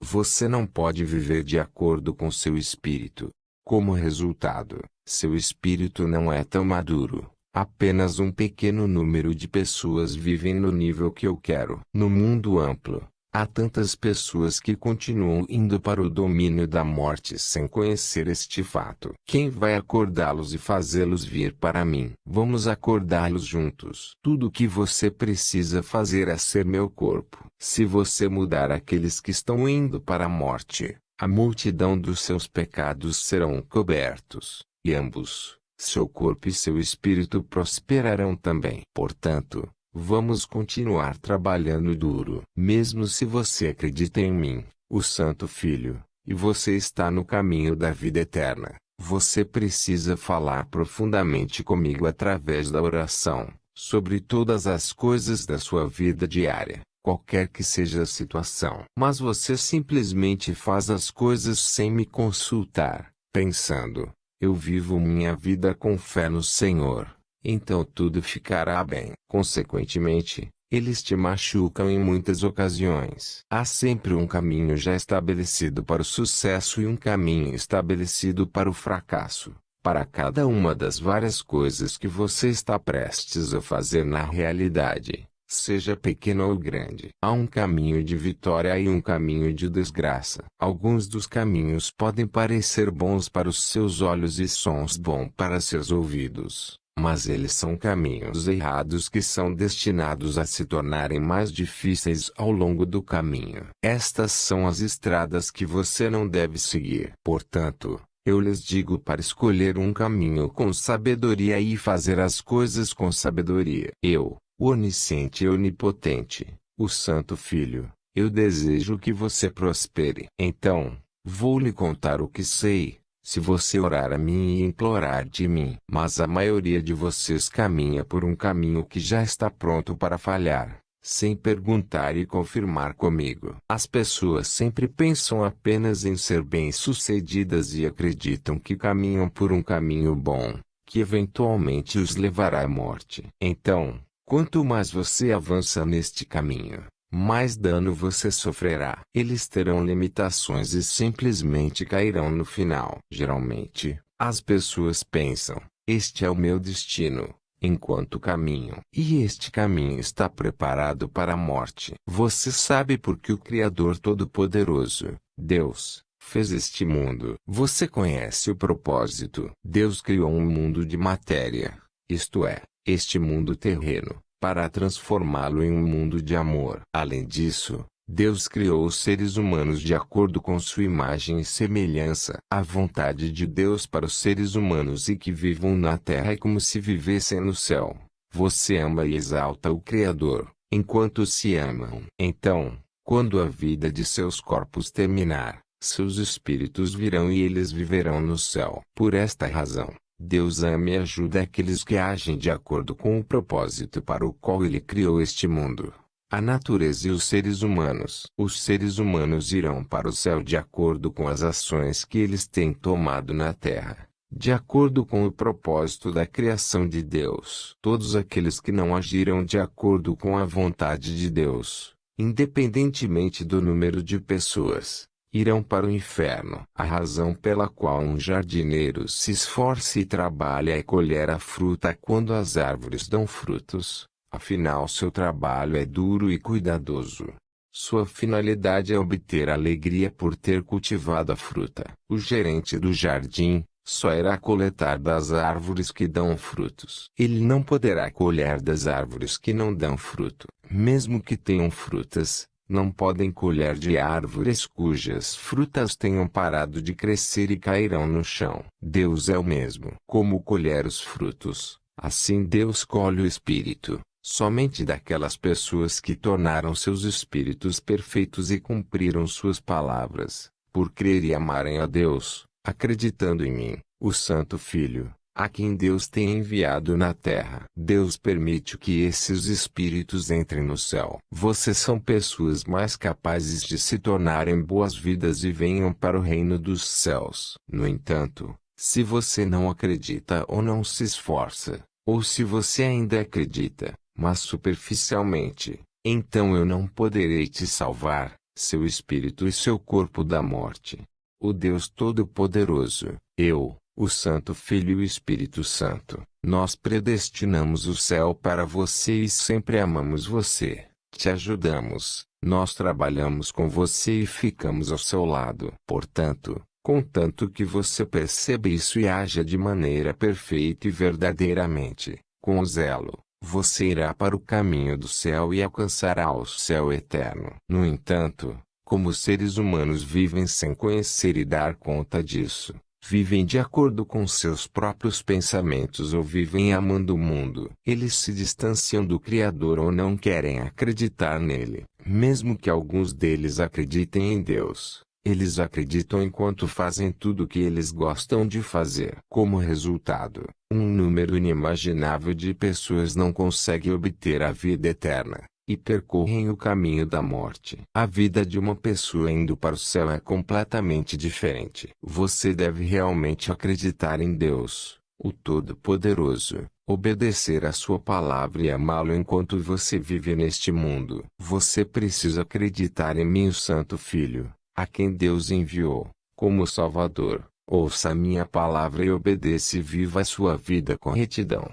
Você não pode viver de acordo com seu espírito. Como resultado, seu espírito não é tão maduro. Apenas um pequeno número de pessoas vivem no nível que eu quero. No mundo amplo, há tantas pessoas que continuam indo para o domínio da morte sem conhecer este fato. Quem vai acordá-los e fazê-los vir para mim? Vamos acordá-los juntos. Tudo o que você precisa fazer é ser meu corpo. Se você mudar aqueles que estão indo para a morte, a multidão dos seus pecados serão cobertos, e ambos, seu corpo e seu espírito prosperarão também. Portanto, vamos continuar trabalhando duro. Mesmo se você acredita em mim, o Santo Filho, e você está no caminho da vida eterna, você precisa falar profundamente comigo através da oração, sobre todas as coisas da sua vida diária, qualquer que seja a situação. Mas você simplesmente faz as coisas sem me consultar, pensando, eu vivo minha vida com fé no Senhor, então tudo ficará bem. Consequentemente, eles te machucam em muitas ocasiões. Há sempre um caminho já estabelecido para o sucesso e um caminho estabelecido para o fracasso. Para cada uma das várias coisas que você está prestes a fazer na realidade, seja pequeno ou grande, há um caminho de vitória e um caminho de desgraça. Alguns dos caminhos podem parecer bons para os seus olhos e sons bons para seus ouvidos, mas eles são caminhos errados que são destinados a se tornarem mais difíceis ao longo do caminho. Estas são as estradas que você não deve seguir. Portanto, eu lhes digo para escolher um caminho com sabedoria e fazer as coisas com sabedoria. Eu, o onisciente e onipotente, o Santo Filho, eu desejo que você prospere. Então, vou lhe contar o que sei, se você orar a mim e implorar de mim. Mas a maioria de vocês caminha por um caminho que já está pronto para falhar, sem perguntar e confirmar comigo. As pessoas sempre pensam apenas em ser bem-sucedidas e acreditam que caminham por um caminho bom, que eventualmente os levará à morte. Então, quanto mais você avança neste caminho, mais dano você sofrerá. Eles terão limitações e simplesmente cairão no final. Geralmente, as pessoas pensam, este é o meu destino, enquanto caminham. E este caminho está preparado para a morte. Você sabe porque o Criador Todo-Poderoso, Deus, fez este mundo. Você conhece o propósito. Deus criou um mundo de matéria, isto é, este mundo terreno, para transformá-lo em um mundo de amor. Além disso, Deus criou os seres humanos de acordo com sua imagem e semelhança. A vontade de Deus para os seres humanos e que vivam na terra é como se vivessem no céu. Você ama e exalta o Criador, enquanto se amam. Então, quando a vida de seus corpos terminar, seus espíritos virão e eles viverão no céu. Por esta razão, Deus ama e ajuda aqueles que agem de acordo com o propósito para o qual Ele criou este mundo. A natureza e os seres humanos. Os seres humanos irão para o céu de acordo com as ações que eles têm tomado na terra, de acordo com o propósito da criação de Deus. Todos aqueles que não agiram de acordo com a vontade de Deus, independentemente do número de pessoas, irão para o inferno. A razão pela qual um jardineiro se esforça e trabalha é colher a fruta quando as árvores dão frutos. Afinal, seu trabalho é duro e cuidadoso. Sua finalidade é obter alegria por ter cultivado a fruta. O gerente do jardim só irá coletar das árvores que dão frutos. Ele não poderá colher das árvores que não dão fruto. Mesmo que tenham frutas, não podem colher de árvores cujas frutas tenham parado de crescer e cairão no chão. Deus é o mesmo. Como colher os frutos, assim Deus colhe o espírito. Somente daquelas pessoas que tornaram seus espíritos perfeitos e cumpriram suas palavras, por crer e amarem a Deus, acreditando em mim, o Santo Filho, a quem Deus tem enviado na terra. Deus permite que esses espíritos entrem no céu. Vocês são pessoas mais capazes de se tornarem boas-vidas e venham para o reino dos céus. No entanto, se você não acredita ou não se esforça, ou se você ainda acredita, mas superficialmente, então eu não poderei te salvar, seu espírito e seu corpo da morte. O Deus Todo-Poderoso, eu, o Santo Filho e o Espírito Santo, nós predestinamos o céu para você e sempre amamos você, te ajudamos, nós trabalhamos com você e ficamos ao seu lado. Portanto, contanto que você perceba isso e haja de maneira perfeita e verdadeiramente, com zelo, você irá para o caminho do céu e alcançará o céu eterno. No entanto, como os seres humanos vivem sem conhecer e dar conta disso, vivem de acordo com seus próprios pensamentos ou vivem amando o mundo, eles se distanciam do Criador ou não querem acreditar nele. Mesmo que alguns deles acreditem em Deus, eles acreditam enquanto fazem tudo o que eles gostam de fazer. Como resultado, um número inimaginável de pessoas não consegue obter a vida eterna, e percorrem o caminho da morte. A vida de uma pessoa indo para o céu é completamente diferente. Você deve realmente acreditar em Deus, o Todo-Poderoso, obedecer a sua palavra e amá-lo enquanto você vive neste mundo. Você precisa acreditar em mim, o Santo Filho, a quem Deus enviou, como Salvador. Ouça a minha palavra e obedeça e viva a sua vida com retidão.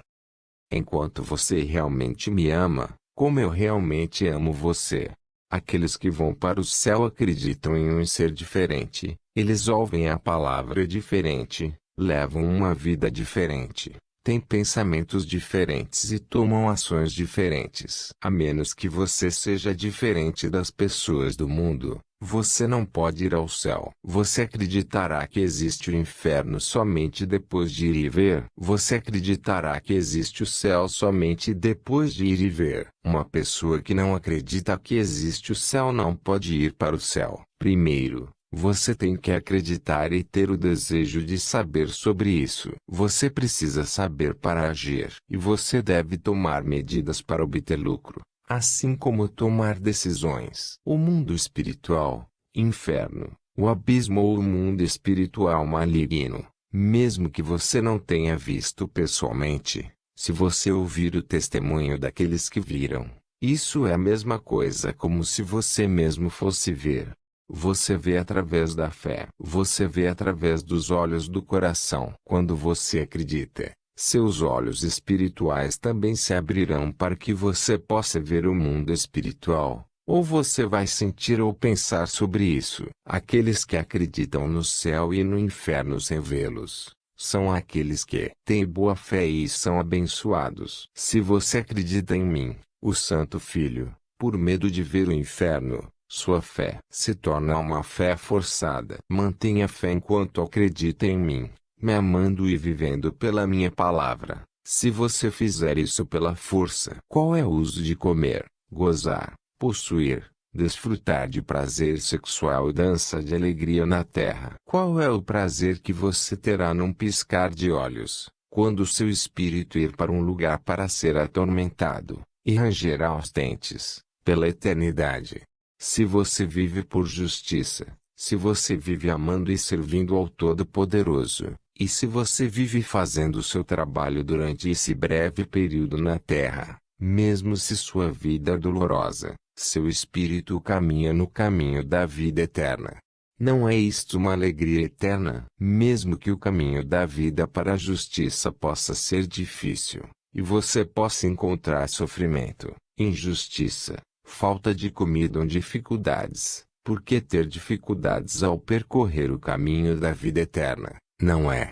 Enquanto você realmente me ama, como eu realmente amo você. Aqueles que vão para o céu acreditam em um ser diferente, eles ouvem a palavra diferente, levam uma vida diferente, têm pensamentos diferentes e tomam ações diferentes. A menos que você seja diferente das pessoas do mundo, você não pode ir ao céu. Você acreditará que existe o inferno somente depois de ir e ver. Você acreditará que existe o céu somente depois de ir e ver. Uma pessoa que não acredita que existe o céu não pode ir para o céu. Primeiro, você tem que acreditar e ter o desejo de saber sobre isso. Você precisa saber para agir. E você deve tomar medidas para obter lucro, assim como tomar decisões. O mundo espiritual, inferno, o abismo ou o mundo espiritual maligno, mesmo que você não tenha visto pessoalmente, se você ouvir o testemunho daqueles que viram, isso é a mesma coisa como se você mesmo fosse ver. Você vê através da fé. Você vê através dos olhos do coração. Quando você acredita, Seus olhos espirituais também se abrirão para que você possa ver o mundo espiritual. Ou você vai sentir ou pensar sobre isso. Aqueles que acreditam no céu e no inferno sem vê-los, são aqueles que têm boa fé e são abençoados. Se você acredita em mim, o Santo Filho, por medo de ver o inferno, sua fé se torna uma fé forçada. Mantenha fé enquanto acredita em mim, me amando e vivendo pela minha palavra. Se você fizer isso pela força, qual é o uso de comer, gozar, possuir, desfrutar de prazer sexual e dança de alegria na terra? Qual é o prazer que você terá num piscar de olhos, quando seu espírito ir para um lugar para ser atormentado, e ranger aos dentes, pela eternidade? Se você vive por justiça, se você vive amando e servindo ao Todo-Poderoso, e se você vive fazendo seu trabalho durante esse breve período na terra, mesmo se sua vida é dolorosa, seu espírito caminha no caminho da vida eterna. Não é isto uma alegria eterna? Mesmo que o caminho da vida para a justiça possa ser difícil, e você possa encontrar sofrimento, injustiça, falta de comida ou dificuldades, por que ter dificuldades ao percorrer o caminho da vida eterna, não é?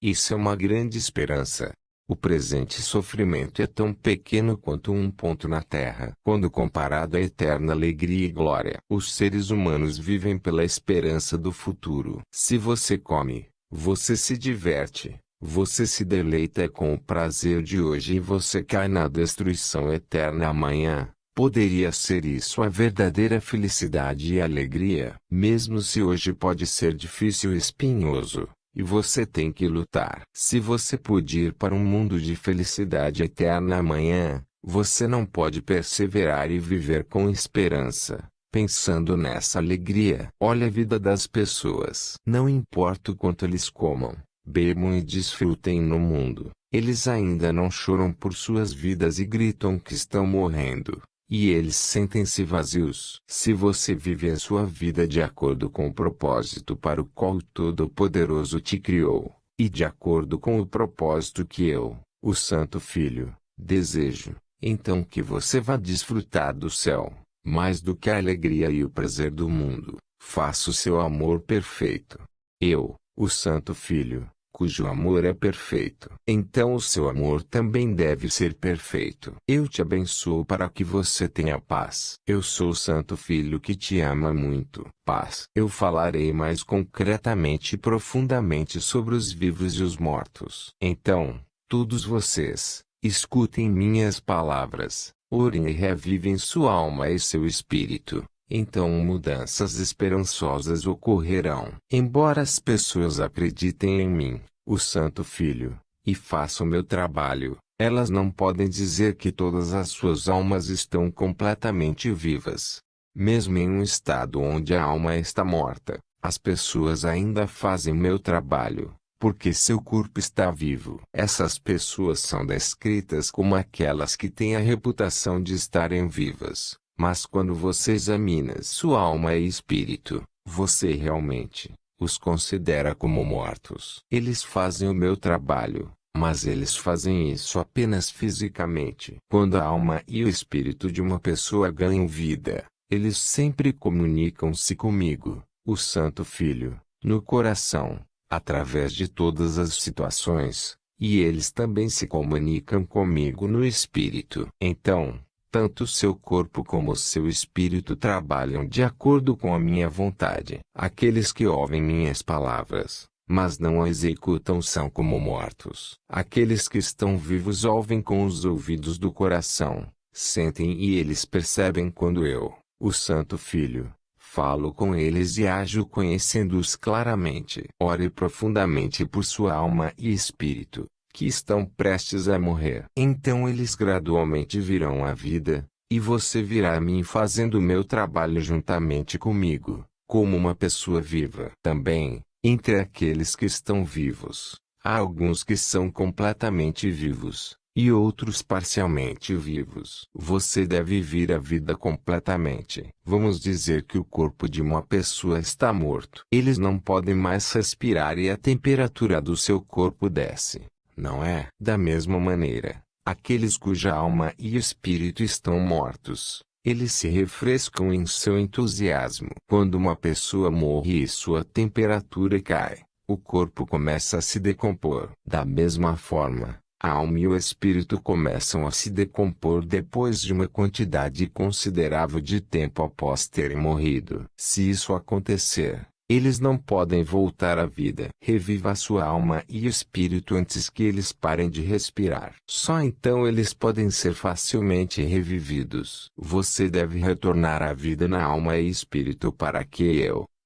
Isso é uma grande esperança. O presente sofrimento é tão pequeno quanto um ponto na terra. Quando comparado à eterna alegria e glória, os seres humanos vivem pela esperança do futuro. Se você come, você se diverte, você se deleita com o prazer de hoje e você cai na destruição eterna amanhã. Poderia ser isso a verdadeira felicidade e alegria? Mesmo se hoje pode ser difícil e espinhoso, e você tem que lutar. Se você pode ir para um mundo de felicidade eterna amanhã, você não pode perseverar e viver com esperança, pensando nessa alegria. Olha a vida das pessoas. Não importa o quanto eles comam, bebam e desfrutem no mundo, eles ainda não choram por suas vidas e gritam que estão morrendo. E eles sentem-se vazios. Se você vive a sua vida de acordo com o propósito para o qual o Todo-Poderoso te criou, e de acordo com o propósito que eu, o Santo Filho, desejo, então que você vá desfrutar do céu, mais do que a alegria e o prazer do mundo. Faça o seu amor perfeito. Eu, o Santo Filho, cujo amor é perfeito. Então o seu amor também deve ser perfeito. Eu te abençoo para que você tenha paz. Eu sou o Santo Filho que te ama muito. Paz. Eu falarei mais concretamente e profundamente sobre os vivos e os mortos. Então, todos vocês, escutem minhas palavras, orem e revivem sua alma e seu espírito. Então mudanças esperançosas ocorrerão. Embora as pessoas acreditem em mim, o Santo Filho, e façam meu trabalho, elas não podem dizer que todas as suas almas estão completamente vivas. Mesmo em um estado onde a alma está morta, as pessoas ainda fazem meu trabalho, porque seu corpo está vivo. Essas pessoas são descritas como aquelas que têm a reputação de estarem vivas. Mas quando você examina sua alma e espírito, você realmente os considera como mortos. Eles fazem o meu trabalho, mas eles fazem isso apenas fisicamente. Quando a alma e o espírito de uma pessoa ganham vida, eles sempre comunicam-se comigo, o Santo Filho, no coração, através de todas as situações, e eles também se comunicam comigo no espírito. Então, tanto seu corpo como seu espírito trabalham de acordo com a minha vontade. Aqueles que ouvem minhas palavras, mas não a executam são como mortos. Aqueles que estão vivos ouvem com os ouvidos do coração, sentem e eles percebem quando eu, o Santo Filho, falo com eles e ajo conhecendo-os claramente. Ore profundamente por sua alma e espírito, que estão prestes a morrer. Então eles gradualmente virão à vida, e você virá a mim fazendo o meu trabalho juntamente comigo, como uma pessoa viva. Também, entre aqueles que estão vivos, há alguns que são completamente vivos, e outros parcialmente vivos. Você deve vir a vida completamente. Vamos dizer que o corpo de uma pessoa está morto. Eles não podem mais respirar e a temperatura do seu corpo desce. não é? Da mesma maneira, aqueles cuja alma e espírito estão mortos, eles se refrescam em seu entusiasmo. Quando uma pessoa morre e sua temperatura cai, o corpo começa a se decompor. Da mesma forma, a alma e o espírito começam a se decompor depois de uma quantidade considerável de tempo após terem morrido. Se isso acontecer, eles não podem voltar à vida. Reviva sua alma e espírito antes que eles parem de respirar. Só então eles podem ser facilmente revividos. Você deve retornar à vida na alma e espírito para que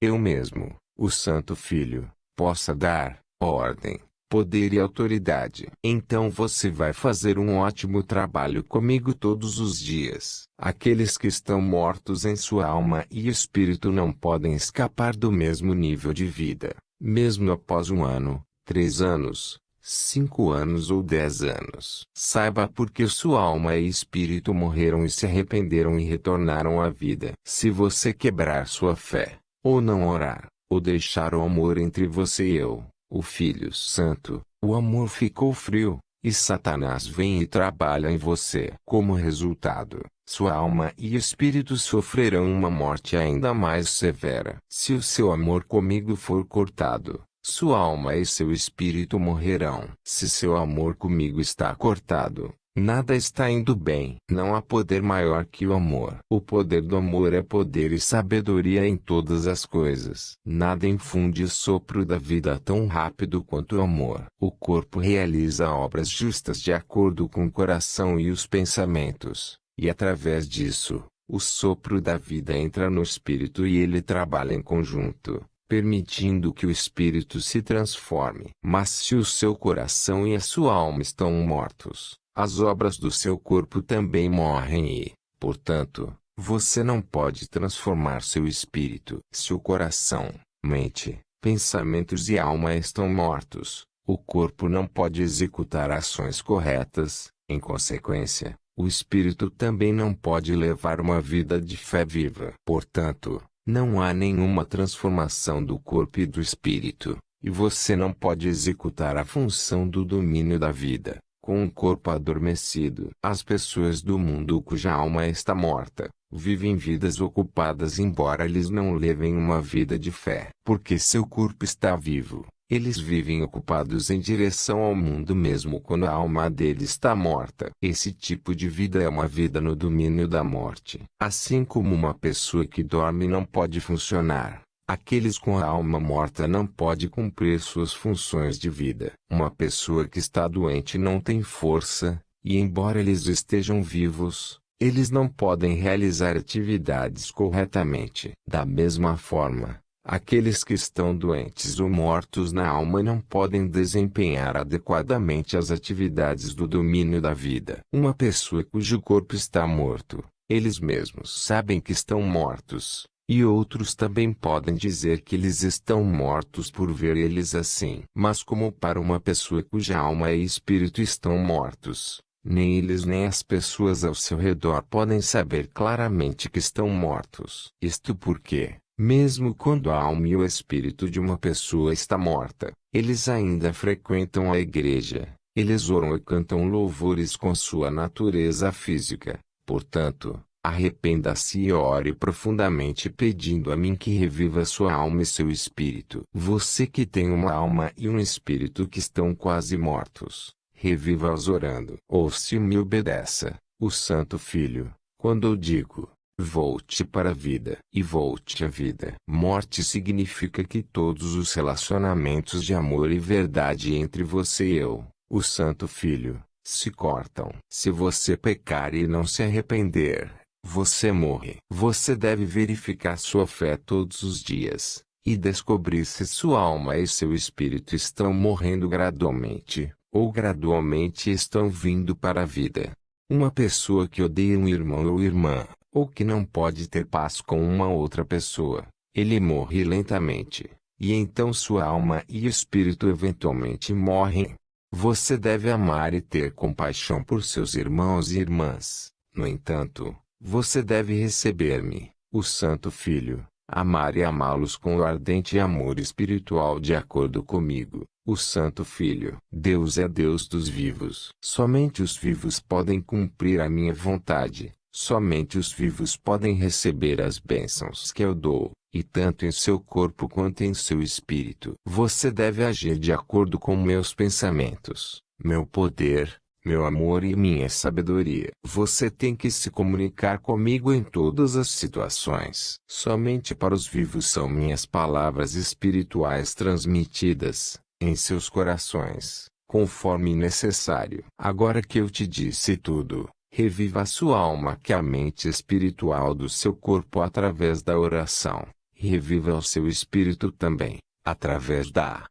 eu mesmo, o Santo Filho, possa dar ordem, poder e autoridade. Então você vai fazer um ótimo trabalho comigo todos os dias. Aqueles que estão mortos em sua alma e espírito não podem escapar do mesmo nível de vida, mesmo após 1 ano, 3 anos, 5 anos ou 10 anos. Saiba porque sua alma e espírito morreram e se arrependeram e retornaram à vida. Se você quebrar sua fé, ou não orar, ou deixar o amor entre você e eu, o Filho Santo, o amor ficou frio, e Satanás vem e trabalha em você. Como resultado, sua alma e espírito sofrerão uma morte ainda mais severa. Se o seu amor comigo for cortado, sua alma e seu espírito morrerão. Se seu amor comigo está cortado, nada está indo bem. Não há poder maior que o amor. O poder do amor é poder e sabedoria em todas as coisas. Nada infunde o sopro da vida tão rápido quanto o amor. O corpo realiza obras justas de acordo com o coração e os pensamentos, e através disso, o sopro da vida entra no espírito e ele trabalha em conjunto, permitindo que o espírito se transforme. Mas se o seu coração e a sua alma estão mortos, as obras do seu corpo também morrem e, portanto, você não pode transformar seu espírito. Se o coração, mente, pensamentos e alma estão mortos, o corpo não pode executar ações corretas. Em consequência, o espírito também não pode levar uma vida de fé viva. Portanto, não há nenhuma transformação do corpo e do espírito, e você não pode executar a função do domínio da vida com um corpo adormecido. As pessoas do mundo cuja alma está morta, vivem vidas ocupadas embora eles não levem uma vida de fé. Porque seu corpo está vivo, eles vivem ocupados em direção ao mundo mesmo quando a alma deles está morta. Esse tipo de vida é uma vida no domínio da morte. Assim como uma pessoa que dorme não pode funcionar, aqueles com a alma morta não podem cumprir suas funções de vida. Uma pessoa que está doente não tem força, e embora eles estejam vivos, eles não podem realizar atividades corretamente. Da mesma forma, aqueles que estão doentes ou mortos na alma não podem desempenhar adequadamente as atividades do domínio da vida. Uma pessoa cujo corpo está morto, eles mesmos sabem que estão mortos. E outros também podem dizer que eles estão mortos por ver eles assim. Mas como para uma pessoa cuja alma e espírito estão mortos, nem eles nem as pessoas ao seu redor podem saber claramente que estão mortos. Isto porque, mesmo quando a alma e o espírito de uma pessoa está morta, eles ainda frequentam a igreja, eles oram e cantam louvores com sua natureza física. Portanto, arrependa-se e ore profundamente pedindo a mim que reviva sua alma e seu espírito. Você que tem uma alma e um espírito que estão quase mortos, reviva-os orando. Ouça e me obedeça, o Santo Filho, quando eu digo, volte para a vida e volte à vida. Morte significa que todos os relacionamentos de amor e verdade entre você e eu, o Santo Filho, se cortam. Se você pecar e não se arrepender, você morre. Você deve verificar sua fé todos os dias, e descobrir se sua alma e seu espírito estão morrendo gradualmente, ou gradualmente estão vindo para a vida. Uma pessoa que odeia um irmão ou irmã, ou que não pode ter paz com uma outra pessoa, ele morre lentamente, e então sua alma e espírito eventualmente morrem. Você deve amar e ter compaixão por seus irmãos e irmãs. No entanto, você deve receber-me, o Santo Filho, amar e amá-los com o ardente amor espiritual de acordo comigo, o Santo Filho. Deus é Deus dos vivos. Somente os vivos podem cumprir a minha vontade. Somente os vivos podem receber as bênçãos que eu dou, e tanto em seu corpo quanto em seu espírito. Você deve agir de acordo com meus pensamentos, meu poder, meu amor e minha sabedoria. Você tem que se comunicar comigo em todas as situações. Somente para os vivos são minhas palavras espirituais transmitidas, em seus corações, conforme necessário. Agora que eu te disse tudo, reviva a sua alma que a mente espiritual do seu corpo através da oração. Reviva o seu espírito também, através da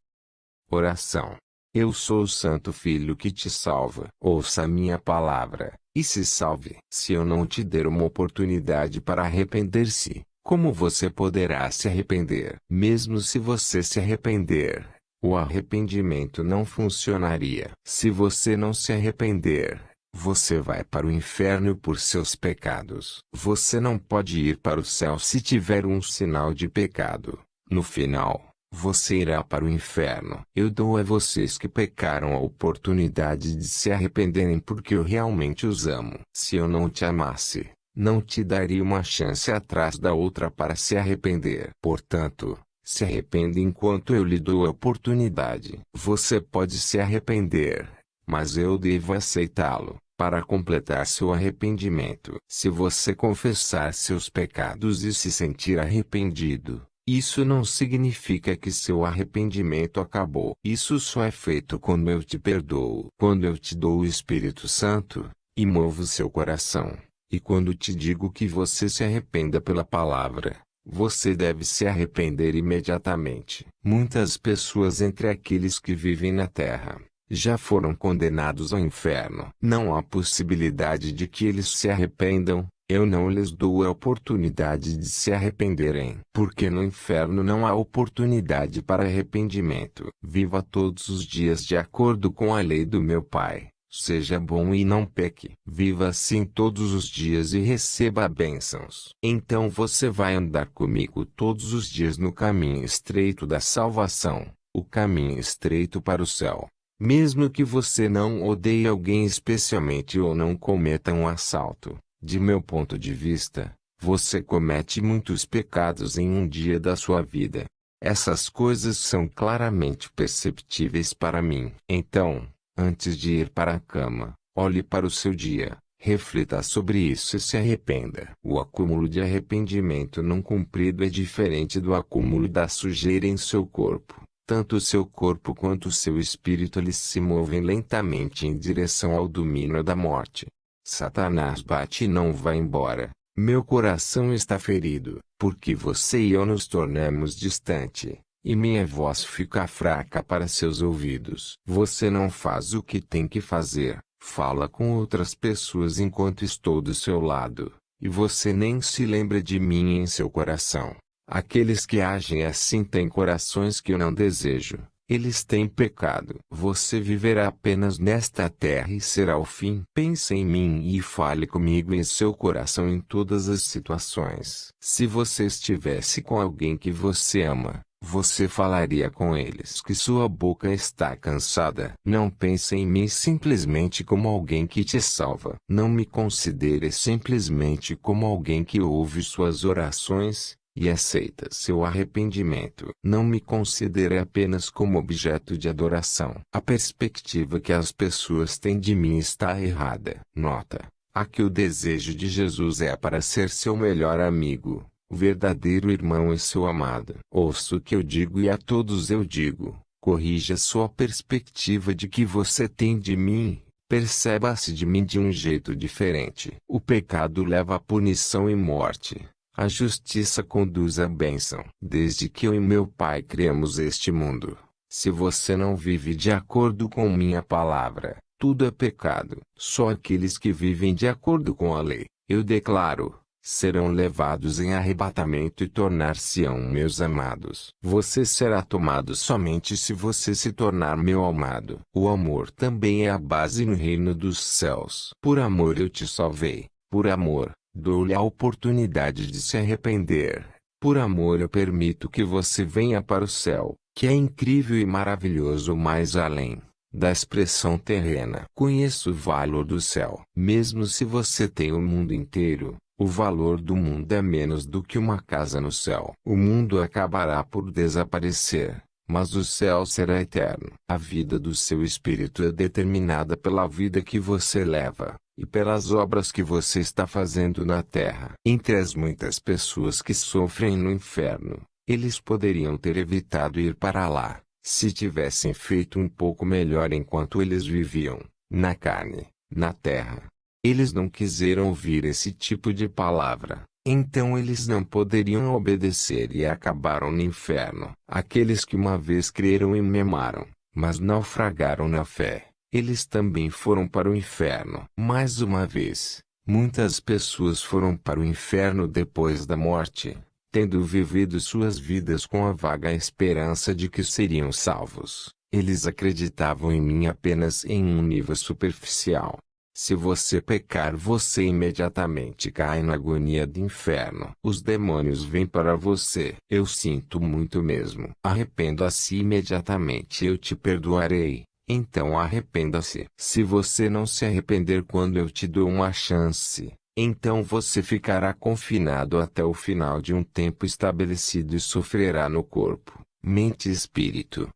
oração. Eu sou o Santo Filho que te salva. Ouça a minha palavra, e se salve. Se eu não te der uma oportunidade para arrepender-se, como você poderá se arrepender? Mesmo se você se arrepender, o arrependimento não funcionaria. Se você não se arrepender, você vai para o inferno por seus pecados. Você não pode ir para o céu se tiver um sinal de pecado. No final, você irá para o inferno. Eu dou a vocês que pecaram a oportunidade de se arrependerem porque eu realmente os amo. Se eu não te amasse, não te daria uma chance atrás da outra para se arrepender. Portanto, se arrependa enquanto eu lhe dou a oportunidade. Você pode se arrepender, mas eu devo aceitá-lo, para completar seu arrependimento. Se você confessar seus pecados e se sentir arrependido, isso não significa que seu arrependimento acabou. Isso só é feito quando eu te perdoo. Quando eu te dou o Espírito Santo, e movo seu coração, e quando te digo que você se arrependa pela palavra, você deve se arrepender imediatamente. Muitas pessoas entre aqueles que vivem na terra já foram condenados ao inferno. Não há possibilidade de que eles se arrependam. Eu não lhes dou a oportunidade de se arrependerem. Porque no inferno não há oportunidade para arrependimento. Viva todos os dias de acordo com a lei do meu Pai. Seja bom e não peque. Viva assim todos os dias e receba bênçãos. Então você vai andar comigo todos os dias no caminho estreito da salvação, o caminho estreito para o céu. Mesmo que você não odeie alguém especialmente ou não cometa um assalto, de meu ponto de vista, você comete muitos pecados em um dia da sua vida. Essas coisas são claramente perceptíveis para mim. Então, antes de ir para a cama, olhe para o seu dia, reflita sobre isso e se arrependa. O acúmulo de arrependimento não cumprido é diferente do acúmulo da sujeira em seu corpo. Tanto o seu corpo quanto o seu espírito eles se movem lentamente em direção ao domínio da morte. Satanás bate e não vai embora. Meu coração está ferido, porque você e eu nos tornamos distante, e minha voz fica fraca para seus ouvidos. Você não faz o que tem que fazer, fala com outras pessoas enquanto estou do seu lado, e você nem se lembra de mim em seu coração. Aqueles que agem assim têm corações que eu não desejo. Eles têm pecado. Você viverá apenas nesta terra e será o fim. Pense em mim e fale comigo em seu coração em todas as situações. Se você estivesse com alguém que você ama, você falaria com eles que sua boca está cansada. Não pense em mim simplesmente como alguém que te salva. Não me considere simplesmente como alguém que ouve suas orações e aceita seu arrependimento. Não me considere apenas como objeto de adoração. A perspectiva que as pessoas têm de mim está errada. Nota: aqui o desejo de Jesus é para ser seu melhor amigo, o verdadeiro irmão e seu amado. Ouça o que eu digo e a todos eu digo: corrija sua perspectiva de que você tem de mim. Perceba-se de mim de um jeito diferente. O pecado leva à punição e morte. A justiça conduz à bênção. Desde que eu e meu Pai criamos este mundo, se você não vive de acordo com minha palavra, tudo é pecado. Só aqueles que vivem de acordo com a lei, eu declaro, serão levados em arrebatamento e tornar-se-ão meus amados. Você será tomado somente se você se tornar meu amado. O amor também é a base no reino dos céus. Por amor eu te salvei. Por amor, dou-lhe a oportunidade de se arrepender. Por amor eu permito que você venha para o céu. que é incrível e maravilhoso mais além da expressão terrena. Conheço o valor do céu. Mesmo se você tem o mundo inteiro, o valor do mundo é menos do que uma casa no céu. O mundo acabará por desaparecer, mas o céu será eterno. A vida do seu espírito é determinada pela vida que você leva e pelas obras que você está fazendo na terra. Entre as muitas pessoas que sofrem no inferno, eles poderiam ter evitado ir para lá, se tivessem feito um pouco melhor enquanto eles viviam, na carne, na terra. Eles não quiseram ouvir esse tipo de palavra, então eles não poderiam obedecer e acabaram no inferno. Aqueles que uma vez creram e me amaram, mas naufragaram na fé, eles também foram para o inferno. Mais uma vez, muitas pessoas foram para o inferno depois da morte, tendo vivido suas vidas com a vaga esperança de que seriam salvos. Eles acreditavam em mim apenas em um nível superficial. Se você pecar, você imediatamente cai na agonia do inferno. Os demônios vêm para você. Eu sinto muito mesmo. Arrependa-se imediatamente, eu te perdoarei. Então arrependa-se. Se você não se arrepender quando eu te dou uma chance, então você ficará confinado até o final de um tempo estabelecido e sofrerá no corpo, mente e espírito.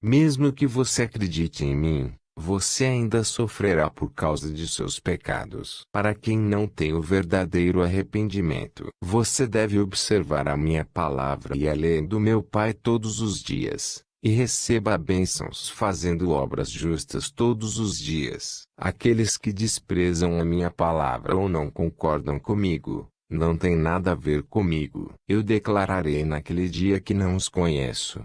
Mesmo que você acredite em mim, você ainda sofrerá por causa de seus pecados. Para quem não tem o verdadeiro arrependimento, você deve observar a minha palavra e a lei do meu Pai todos os dias, e receba bênçãos fazendo obras justas todos os dias. Aqueles que desprezam a minha palavra ou não concordam comigo, não tem nada a ver comigo. Eu declararei naquele dia que não os conheço.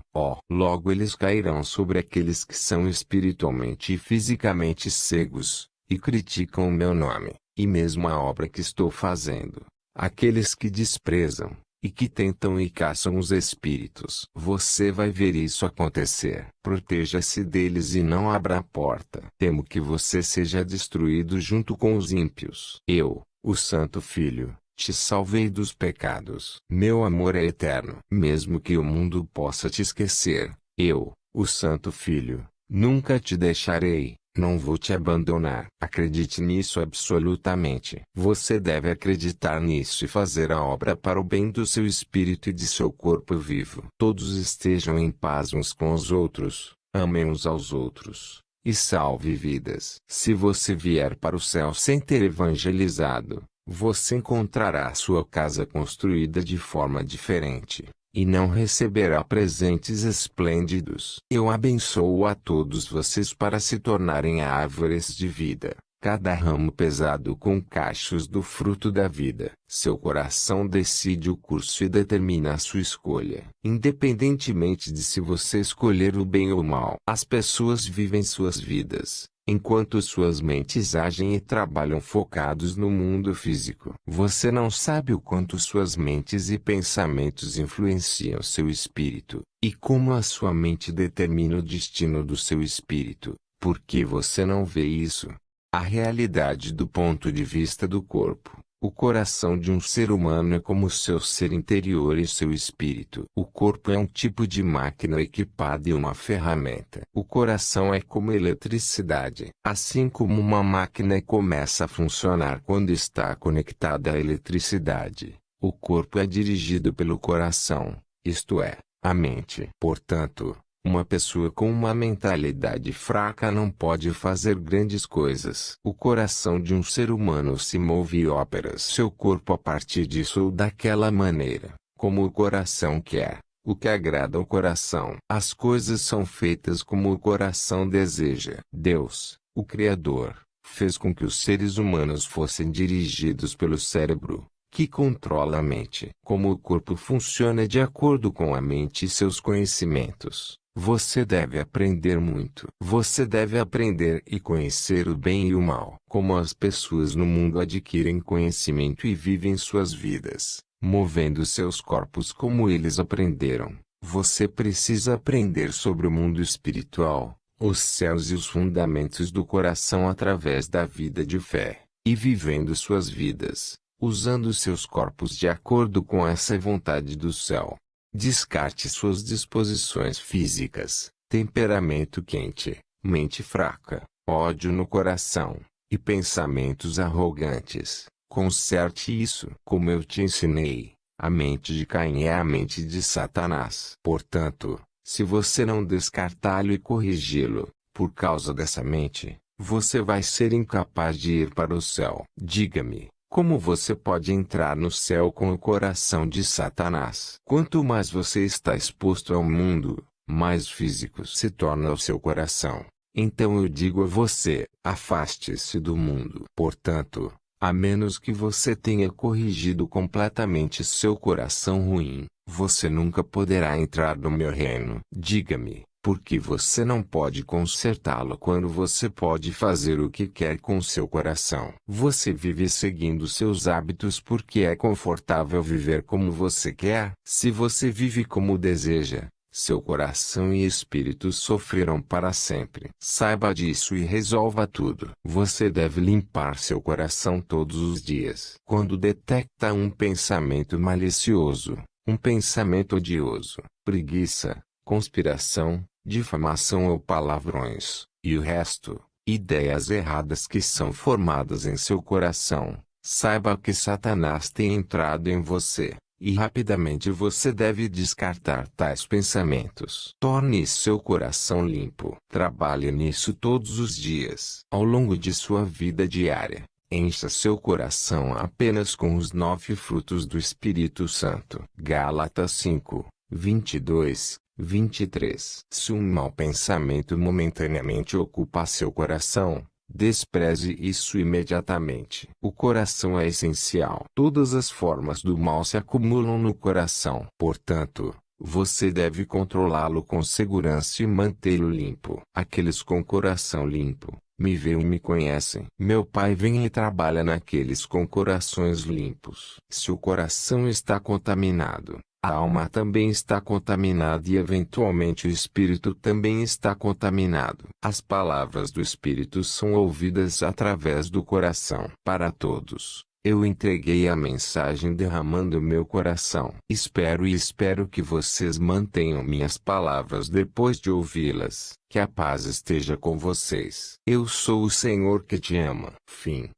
Logo eles cairão sobre aqueles que são espiritualmente e fisicamente cegos, e criticam o meu nome, e mesmo a obra que estou fazendo. Aqueles que desprezam, e que tentam e caçam os espíritos. Você vai ver isso acontecer. Proteja-se deles e não abra a porta. Temo que você seja destruído junto com os ímpios. Eu, o Santo Filho, te salvei dos pecados. Meu amor é eterno. Mesmo que o mundo possa te esquecer, eu, o Santo Filho, nunca te deixarei. Não vou te abandonar. Acredite nisso absolutamente. Você deve acreditar nisso e fazer a obra para o bem do seu espírito e de seu corpo vivo. Todos estejam em paz uns com os outros, amem uns aos outros, e salve vidas. Se você vier para o céu sem ter evangelizado, você encontrará sua casa construída de forma diferente, e não receberá presentes esplêndidos. Eu abençoo a todos vocês para se tornarem árvores de vida, cada ramo pesado com cachos do fruto da vida. Seu coração decide o curso e determina a sua escolha, independentemente de se você escolher o bem ou o mal. As pessoas vivem suas vidas, enquanto suas mentes agem e trabalham focados no mundo físico. Você não sabe o quanto suas mentes e pensamentos influenciam seu espírito, e como a sua mente determina o destino do seu espírito, porque você não vê isso. A realidade do ponto de vista do corpo. O coração de um ser humano é como seu ser interior e seu espírito. O corpo é um tipo de máquina equipada e uma ferramenta. O coração é como eletricidade. Assim como uma máquina começa a funcionar quando está conectada à eletricidade, o corpo é dirigido pelo coração, isto é, a mente. Portanto, uma pessoa com uma mentalidade fraca não pode fazer grandes coisas. O coração de um ser humano se move e opera seu corpo a partir disso ou daquela maneira, como o coração quer, o que agrada ao coração. As coisas são feitas como o coração deseja. Deus, o Criador, fez com que os seres humanos fossem dirigidos pelo cérebro, que controla a mente. Como o corpo funciona de acordo com a mente e seus conhecimentos, você deve aprender muito. Você deve aprender e conhecer o bem e o mal. Como as pessoas no mundo adquirem conhecimento e vivem suas vidas, movendo seus corpos como eles aprenderam, você precisa aprender sobre o mundo espiritual, os céus e os fundamentos do coração através da vida de fé, e vivendo suas vidas, usando seus corpos de acordo com essa vontade do céu. Descarte suas disposições físicas, temperamento quente, mente fraca, ódio no coração, e pensamentos arrogantes. Conserte isso. Como eu te ensinei, a mente de Caim é a mente de Satanás. Portanto, se você não descartá-lo e corrigi-lo, por causa dessa mente, você vai ser incapaz de ir para o céu. Diga-me, como você pode entrar no céu com o coração de Satanás? Quanto mais você está exposto ao mundo, mais físico se torna o seu coração. Então eu digo a você, afaste-se do mundo. Portanto, a menos que você tenha corrigido completamente seu coração ruim, você nunca poderá entrar no meu reino. Diga-me, por que você não pode consertá-lo quando você pode fazer o que quer com seu coração? Você vive seguindo seus hábitos porque é confortável viver como você quer? Se você vive como deseja, seu coração e espírito sofrerão para sempre. Saiba disso e resolva tudo. Você deve limpar seu coração todos os dias. Quando detecta um pensamento malicioso, um pensamento odioso, preguiça, conspiração, difamação ou palavrões, e o resto, ideias erradas que são formadas em seu coração, saiba que Satanás tem entrado em você. E rapidamente você deve descartar tais pensamentos. Torne seu coração limpo. Trabalhe nisso todos os dias. Ao longo de sua vida diária, encha seu coração apenas com os 9 frutos do Espírito Santo. Gálatas 5, 22, 23. Se um mau pensamento momentaneamente ocupa seu coração, despreze isso imediatamente. O coração é essencial. Todas as formas do mal se acumulam no coração. Portanto, você deve controlá-lo com segurança e mantê-lo limpo. Aqueles com coração limpo, me veem e me conhecem. Meu Pai vem e trabalha naqueles com corações limpos. Se o coração está contaminado, a alma também está contaminada e eventualmente o espírito também está contaminado. As palavras do espírito são ouvidas através do coração. Para todos, eu entreguei a mensagem derramando meu coração. Espero que vocês mantenham minhas palavras depois de ouvi-las. Que a paz esteja com vocês. Eu sou o Senhor que te ama. Fim.